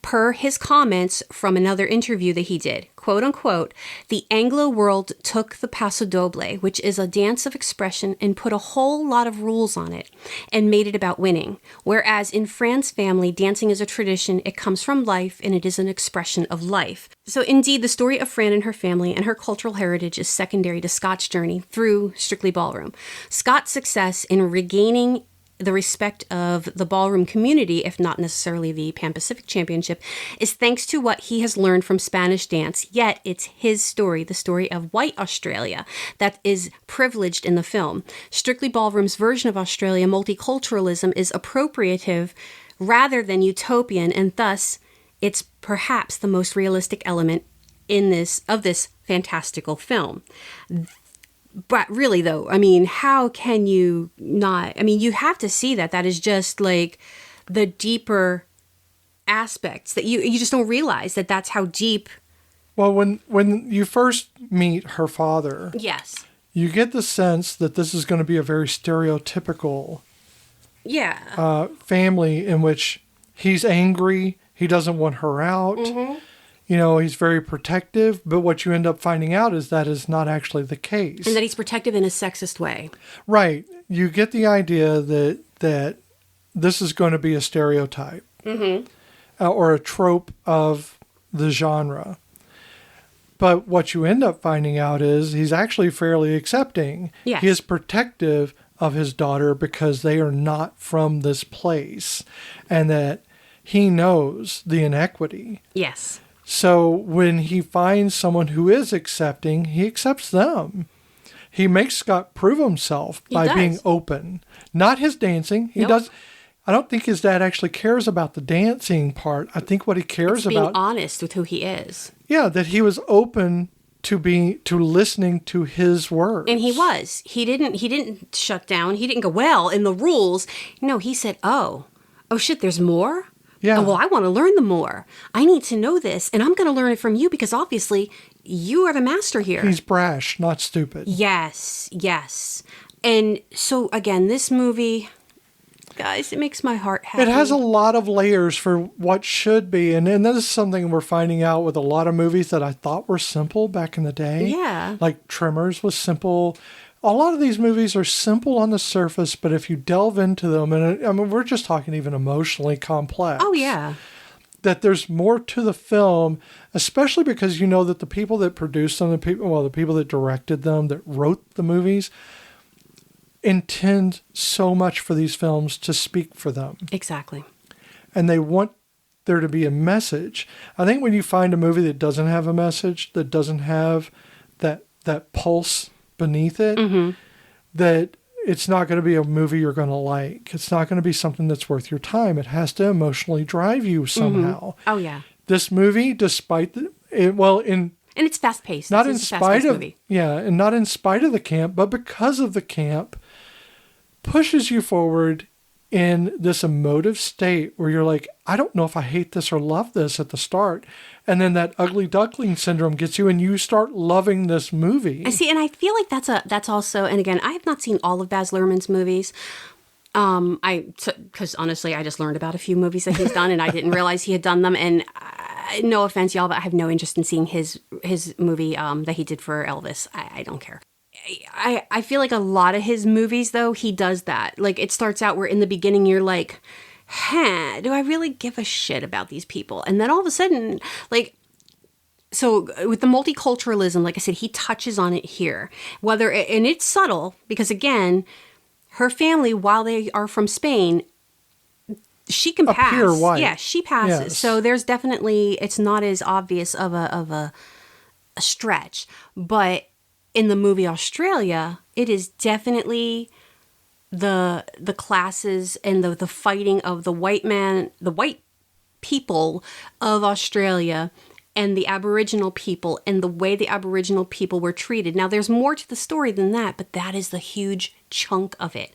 per his comments from another interview that he did. Quote unquote, the Anglo world took the paso doble, which is a dance of expression, and put a whole lot of rules on it and made it about winning. Whereas in Fran's family, dancing is a tradition, it comes from life, and it is an expression of life. So indeed, the story of Fran and her family and her cultural heritage is secondary to Scott's journey through Strictly Ballroom. Scott's success in regaining the respect of the ballroom community, if not necessarily the Pan Pacific Championship, is thanks to what he has learned from Spanish dance, yet it's his story, the story of white Australia, that is privileged in the film. Strictly Ballroom's version of Australia multiculturalism is appropriative rather than utopian, and thus it's perhaps the most realistic element in this fantastical film. But really, though, I mean, how can you not? I mean, you have to see that. That is just like the deeper aspects that you just don't realize that that's how deep. Well, when you first meet her father, Yes. you get the sense that this is going to be a very stereotypical family in which he's angry, he doesn't want her out. You know, he's very protective, but what you end up finding out is that is not actually the case. And that he's protective in a sexist way. Right. You get the idea that this is going to be a stereotype or a trope of the genre. But what you end up finding out is he's actually fairly accepting. Yes. He is protective of his daughter because they are not from this place and that he knows the inequity. Yes. So when he finds someone who is accepting, he accepts them. He makes Scott prove himself by being open. Not his dancing. He does. I don't think his dad actually cares about the dancing part. I think what he cares being about, honest with who he is. Yeah, that he was open to listening to his words. And he was. He didn't shut down. He didn't go, well, in the rules. No, he said, oh shit, there's more? Yeah. Oh, well, I want to learn the more. I need to know this, and I'm going to learn it from you because obviously you are the master here. He's brash, not stupid. Yes. And so, again, this movie, guys, it makes my heart happy. It has a lot of layers for what should be. And this is something we're finding out with a lot of movies that I thought were simple back in the day. Yeah. Like Tremors was simple. A lot of these movies are simple on the surface, but if you delve into them, and I mean, we're just talking even emotionally complex. Oh, yeah. That there's more to the film, especially because you know that the people that produced them, the people that directed them, that wrote the movies, intend so much for these films to speak for them. Exactly. And they want there to be a message. I think when you find a movie that doesn't have a message, that doesn't have that pulse beneath it, that it's not going to be a movie you're going to like. It's not going to be something that's worth your time. It has to emotionally drive you somehow. Oh, yeah. This movie, despite and it's fast paced. Not in spite of and not in spite of the camp, but because of the camp, pushes you forward in this emotive state where you're like, I don't know if I hate this or love this at the start. And then that ugly duckling syndrome gets you and you start loving this movie. I see, and I feel like that's also, and again, I have not seen all of Baz Luhrmann's movies. Because honestly, I just learned about a few movies that he's done and I didn't realize he had done them. And no offense, y'all, but I have no interest in seeing his movie that he did for Elvis. I don't care. I feel like a lot of his movies, though, he does that. Like, it starts out where in the beginning you're like, do I really give a shit about these people? And then all of a sudden, like, so with the multiculturalism, like I said, he touches on it here. And it's subtle because, again, her family, while they are from Spain, she can pass. Pure white. Yeah, she passes. Yes. So there's definitely, it's not as obvious of a stretch. But in the movie Australia, it is definitely the classes and the fighting of the white people of Australia and the Aboriginal people and the way the Aboriginal people were treated. Now, there's more to the story than that, but that is the huge chunk of it.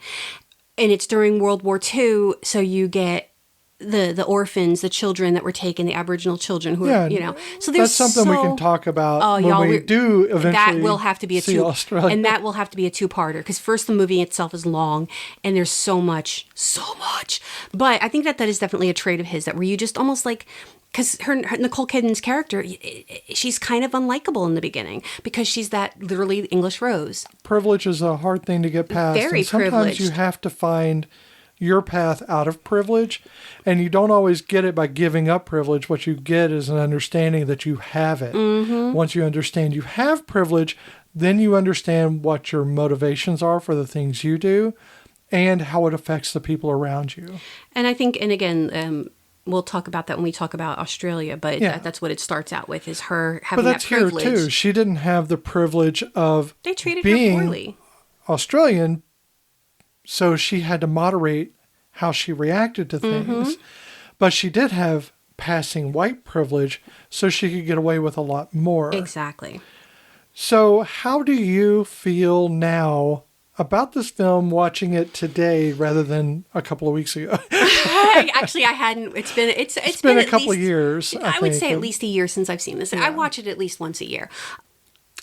And it's during World War II, so you get the orphans, the children that were taken, the Aboriginal children who are, So there's that's something we can talk about when we do eventually that will have to be a Australia. And that will have to be a two-parter because first the movie itself is long and there's so much. But I think that is definitely a trait of his that where you just almost like, because her Nicole Kidman's character, she's kind of unlikable in the beginning because she's that literally English rose. Privilege is a hard thing to get past. Very and sometimes privileged. you have to find your path out of privilege, and you don't always get it by giving up privilege. What you get is an understanding that you have it. Once you understand you have privilege, then you understand what your motivations are for the things you do and how it affects the people around you. And I think, and again, we'll talk about that when we talk about Australia, but that's what it starts out with, is her having that privilege. But that's here too. She didn't have the privilege of they treated being her poorly. Australian, so she had to moderate how she reacted to things. But she did have passing white privilege, so she could get away with a lot more. Exactly. So how do you feel now about this film watching it today rather than a couple of weeks ago. Actually, I hadn't. It's been a couple of years. I would say at least a year since I've seen this. Yeah. I watch it at least once a year.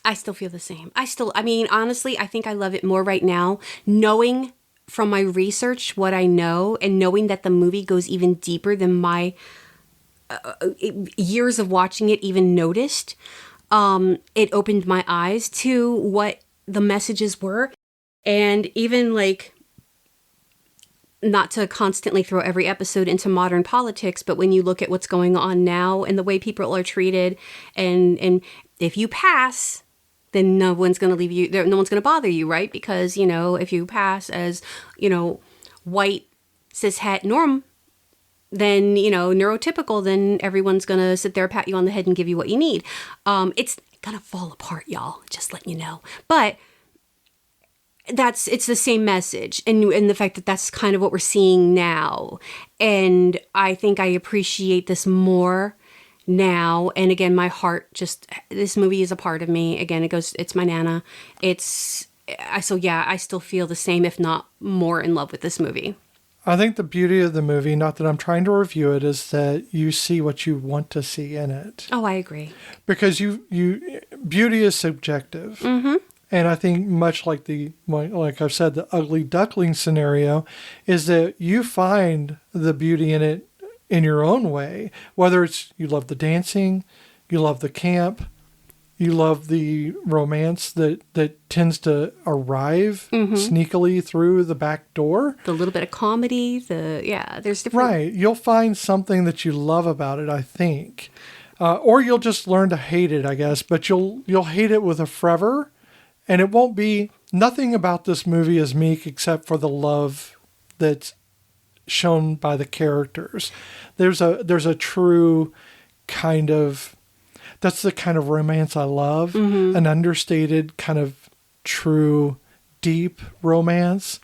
I still feel the same. I mean, honestly, I think I love it more right now, knowing from my research what I know and knowing that the movie goes even deeper than my years of watching it even noticed. It opened my eyes to what the messages were. And even like, not to constantly throw every episode into modern politics, but when you look at what's going on now and the way people are treated, and if you pass, then no one's going to leave you, no one's going to bother you, right? Because, you know, if you pass as, you know, white, cishet norm, then, you know, neurotypical, then everyone's going to sit there, pat you on the head and give you what you need. It's going to fall apart, y'all, just letting you know. But it's the same message, and the fact that that's kind of what we're seeing now. And I think I appreciate this more now. And again, my heart this movie is a part of me. Again, it's my Nana. I still feel the same, if not more, in love with this movie. I think the beauty of the movie, not that I'm trying to review it, is that you see what you want to see in it. Oh, I agree. Because beauty is subjective. Mm-hmm. And I think much like like I've said, the ugly duckling scenario is that you find the beauty in it in your own way. Whether it's you love the dancing, you love the camp, you love the romance that tends to arrive sneakily through the back door. The little bit of comedy, there's different... Right. You'll find something that you love about it, I think. Or you'll just learn to hate it, I guess. But you'll hate it with a fervor. And it won't be... Nothing about this movie is meek except for the love that's shown by the characters. There's a true kind of... That's the kind of romance I love. Mm-hmm. An understated kind of true, deep romance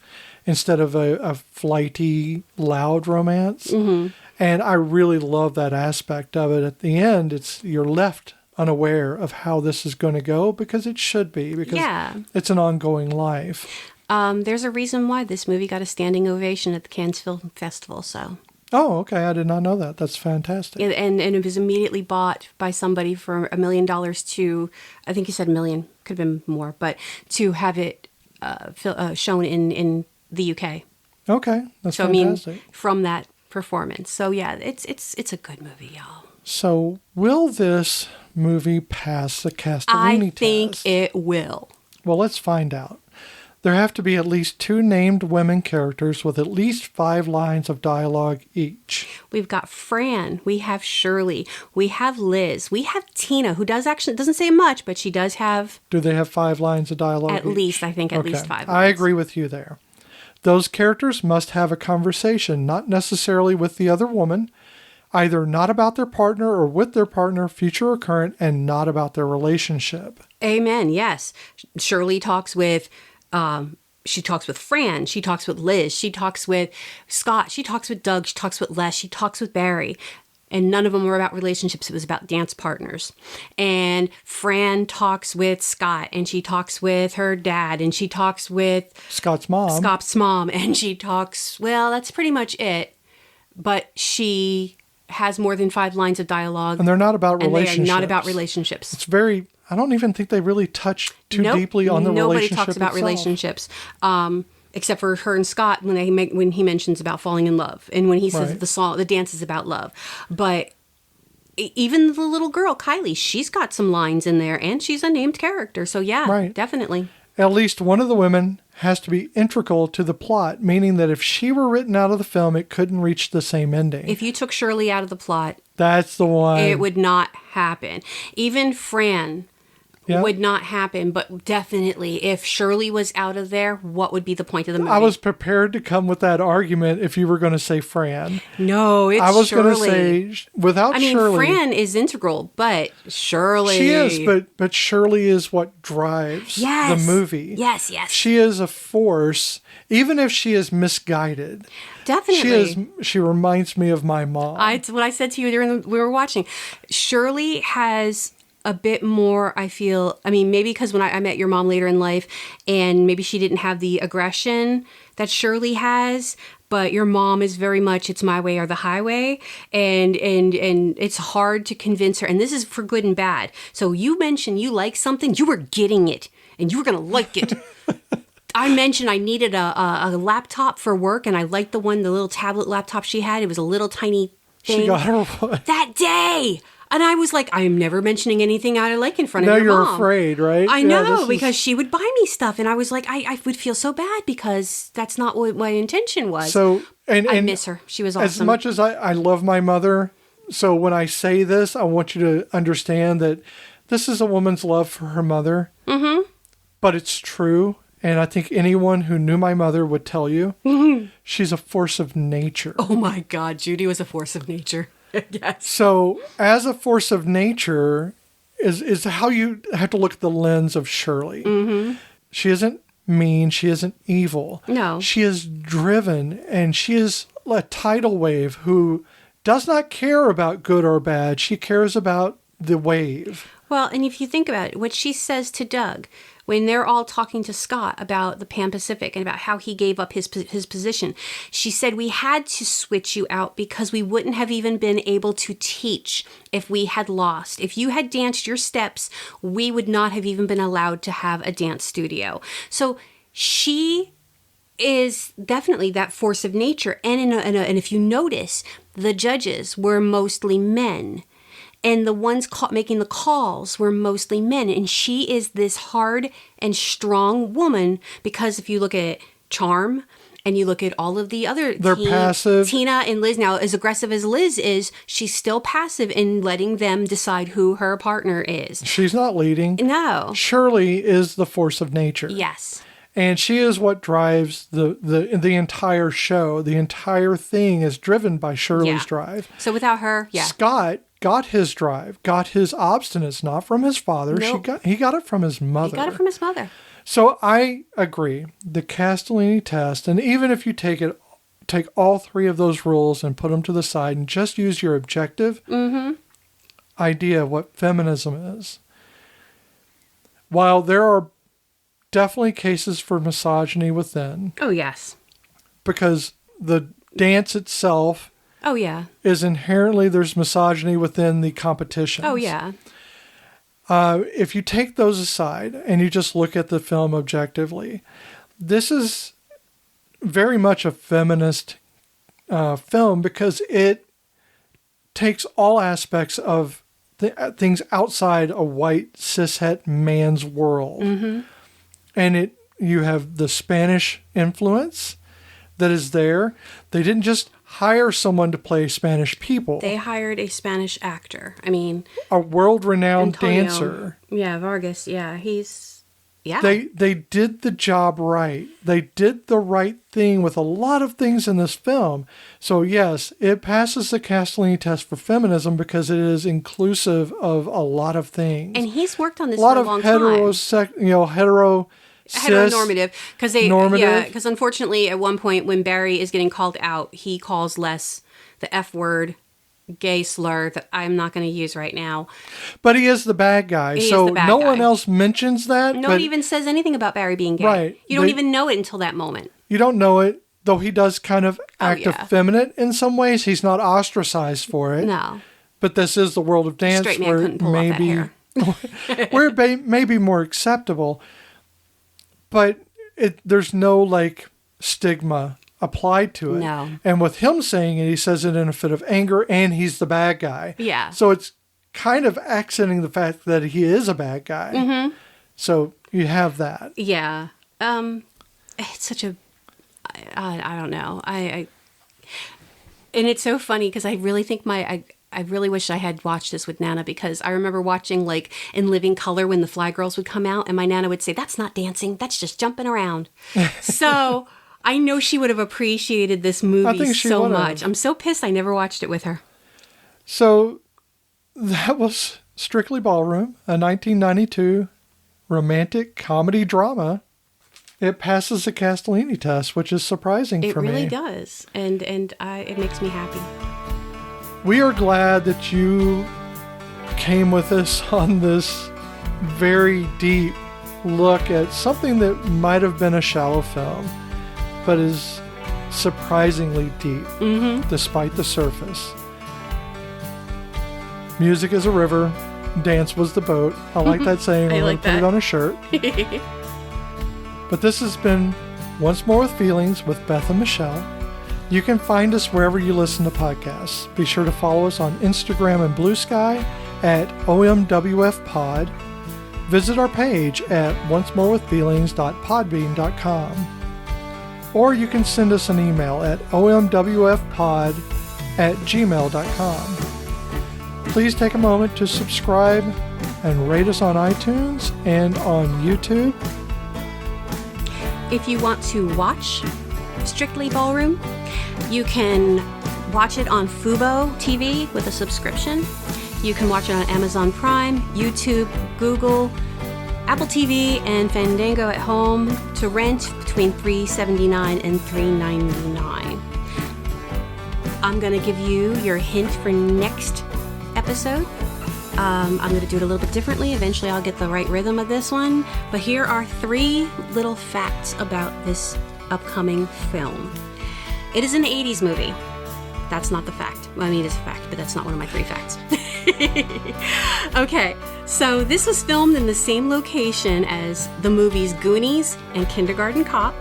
instead of a flighty, loud romance. Mm-hmm. And I really love that aspect of it. At the end, you're left unaware of how this is going to go, because it should be, because it's an ongoing life. There's a reason why this movie got a standing ovation at the Cannes Film Festival, so... Oh, okay. I did not know that. That's fantastic. And it was immediately bought by somebody for $1 million to, I think you said $1 million, could have been more, but to have it shown in the UK. Okay, that's fantastic. I mean, from that performance. So yeah, it's a good movie, y'all. So will this movie pass the Castellini test? I think it will. Well, let's find out. There have to be at least 2 named women characters with at least 5 lines of dialogue each. We've got Fran, we have Shirley, we have Liz, we have Tina, who doesn't say much, but she does have... Do they have 5 lines of dialogue At least 5 lines. I agree with you there. Those characters must have a conversation, not necessarily with the other woman, either not about their partner or with their partner, future or current, and not about their relationship. Amen, yes. Shirley talks with... she talks with Fran, she talks with Liz, she talks with Scott, she talks with Doug, she talks with Les, she talks with Barry. And none of them were about relationships. It was about dance partners. And Fran talks with Scott, and she talks with her dad, and she talks with Scott's mom. And she talks, well, that's pretty much it. But she has more than 5 lines of dialogue. And they're not about relationships. They are not about relationships. It's very... I don't even think they really touch too deeply on the relationship Nobody talks about relationships, except for her and Scott when he mentions about falling in love, and when he says that the dance is about love. But even the little girl Kylie, she's got some lines in there, and she's a named character. So yeah, definitely. At least one of the women has to be integral to the plot, meaning that if she were written out of the film, it couldn't reach the same ending. If you took Shirley out of the plot, that's the one. It would not happen. Even Fran. Would not happen, but definitely if Shirley was out of there, what would be the point of the movie? I was prepared to come with that argument if you were going to say Fran. No, it's Shirley. I was going to say, without Shirley... Fran is integral, but Shirley... She is, but Shirley is what drives the movie. Yes. She is a force, even if she is misguided. Definitely. She reminds me of my mom. It's what I said to you we were watching. Shirley has... a bit more, I feel, I mean, maybe because when I met your mom later in life, and maybe she didn't have the aggression that Shirley has, but your mom is very much, it's my way or the highway, and it's hard to convince her, and this is for good and bad. So you mentioned you like something, you were getting it, and you were going to like it. I mentioned I needed a laptop for work, and I liked the little tablet laptop she had. It was a little tiny thing. She got her what? That day. And I was like, I am never mentioning anything I like in front of Now your mom. you're afraid, right? I know, because she would buy me stuff. And I was like, I would feel so bad because that's not what my intention was. So, and I miss her. She was awesome. As much as I love my mother, so when I say this, I want you to understand that this is a woman's love for her mother. Mm-hmm. But it's true. And I think anyone who knew my mother would tell you, she's a force of nature. Oh my God, Judy was a force of nature. Yes. So as a force of nature is how you have to look at the lens of Shirley. Mm-hmm. She isn't mean. She isn't evil. No. She is driven, and she is a tidal wave who does not care about good or bad. She cares about the wave. Well, and if you think about it, what she says to Doug, when they're all talking to Scott about the Pan Pacific and about how he gave up his position, she said, we had to switch you out because we wouldn't have even been able to teach if we had lost. If you had danced your steps, we would not have even been allowed to have a dance studio. So she is definitely that force of nature. And and if you notice, the judges were mostly men. And the ones making the calls were mostly men. And she is this hard and strong woman because if you look at Charm and you look at all of the other... They're passive. Tina and Liz, now as aggressive as Liz is, she's still passive in letting them decide who her partner is. She's not leading. No. Shirley is the force of nature. Yes. And she is what drives the entire show. The entire thing is driven by Shirley's drive. So without her, Scott got his drive, got his obstinance, not from his father. Nope. He got it from his mother. He got it from his mother. So I agree. The Castellini test, and even if you take all three of those rules and put them to the side and just use your objective idea of what feminism is, while there are definitely cases for misogyny within. Oh, yes. Because the dance itself... Oh, yeah. Is inherently there's misogyny within the competition. Oh, yeah. If you take those aside and you just look at the film objectively, this is very much a feminist film because it takes all aspects of things outside a white cishet man's world. Mm-hmm. And you have the Spanish influence that is there. They didn't just hire someone to play Spanish people. They hired a Spanish actor. I mean... A world-renowned dancer. Yeah, Vargas. Yeah, he's... Yeah. They did the job right. They did the right thing with a lot of things in this film. So yes, it passes the Castellini test for feminism because it is inclusive of a lot of things. And he's worked on this for a long time. Heteronormative, because unfortunately at one point when Barry is getting called out, he calls Les the F word, gay slur that I'm not going to use right now. But he is the bad guy, so no one else mentions that. No one even says anything about Barry being gay. Right. You don't even know it until that moment. You don't know it, though he does kind of act effeminate in some ways. He's not ostracized for it. No. But this is the world of dance Straight man couldn't pull off that hair. where it may be more acceptable. But there's no stigma applied to it. No. And with him saying it, he says it in a fit of anger, and he's the bad guy. Yeah. So it's kind of accenting the fact that he is a bad guy. Mm-hmm. So you have that. Yeah. It's such a... I don't know. And it's so funny because I really think I really wish I had watched this with Nana because I remember watching in living color when the Fly Girls would come out and my Nana would say, that's not dancing, that's just jumping around. So I know she would have appreciated this movie so much. I'm so pissed I never watched it with her. So that was Strictly Ballroom, a 1992 romantic comedy drama. It passes the Castellini test, which is surprising for me. It really does. And it makes me happy. We are glad that you came with us on this very deep look at something that might have been a shallow film, but is surprisingly deep, despite the surface. Music is a river, dance was the boat. I like that saying. I'm going to put it on a shirt. But this has been Once More with Feelings with Beth and Michelle. You can find us wherever you listen to podcasts. Be sure to follow us on Instagram and Blue Sky at OMWFPod. Visit our page at oncemorewithfeelings.podbean.com. Or you can send us an email at omwfpod@gmail.com. Please take a moment to subscribe and rate us on iTunes and on YouTube. If you want to watch Strictly Ballroom, you can watch it on Fubo TV with a subscription. You can watch it on Amazon Prime, YouTube, Google, Apple TV, and Fandango at home to rent between $3.79 and $3.99. I'm going to give you your hint for next episode. I'm going to do it a little bit differently. Eventually I'll get the right rhythm of this one. But here are 3 little facts about this upcoming film. It is an 80s movie. That's not the fact. Well, I mean, it's a fact, but that's not one of my 3 facts. Okay, so this was filmed in the same location as the movies Goonies and Kindergarten Cop.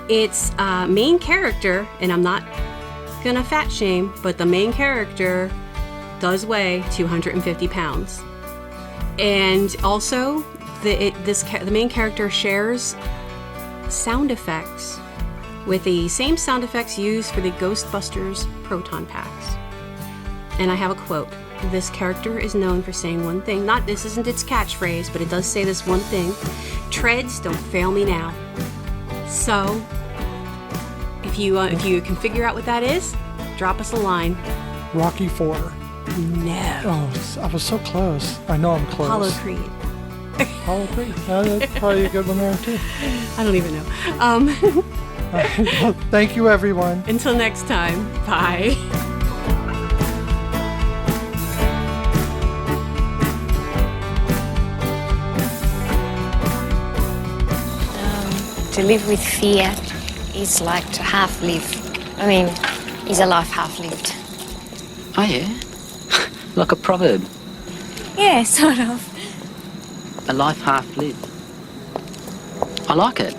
Its main character, and I'm not gonna fat shame, but the main character does weigh 250 pounds. And also, the main character shares sound effects with the same sound effects used for the Ghostbusters proton packs. And I have a quote. This character is known for saying one thing. This isn't its catchphrase, but it does say this one thing. Treads don't fail me now. So, if you can figure out what that is, drop us a line. Rocky IV. No. Oh, I was so close. I know I'm close. Apollo Creed. Apollo Creed. That's probably a good one there, too. I don't even know. Well, thank you, everyone. Until next time. Bye. To live with fear is like to half live. I mean, is a life half lived. Oh, yeah? Like a proverb. Yeah, sort of. A life half lived. I like it.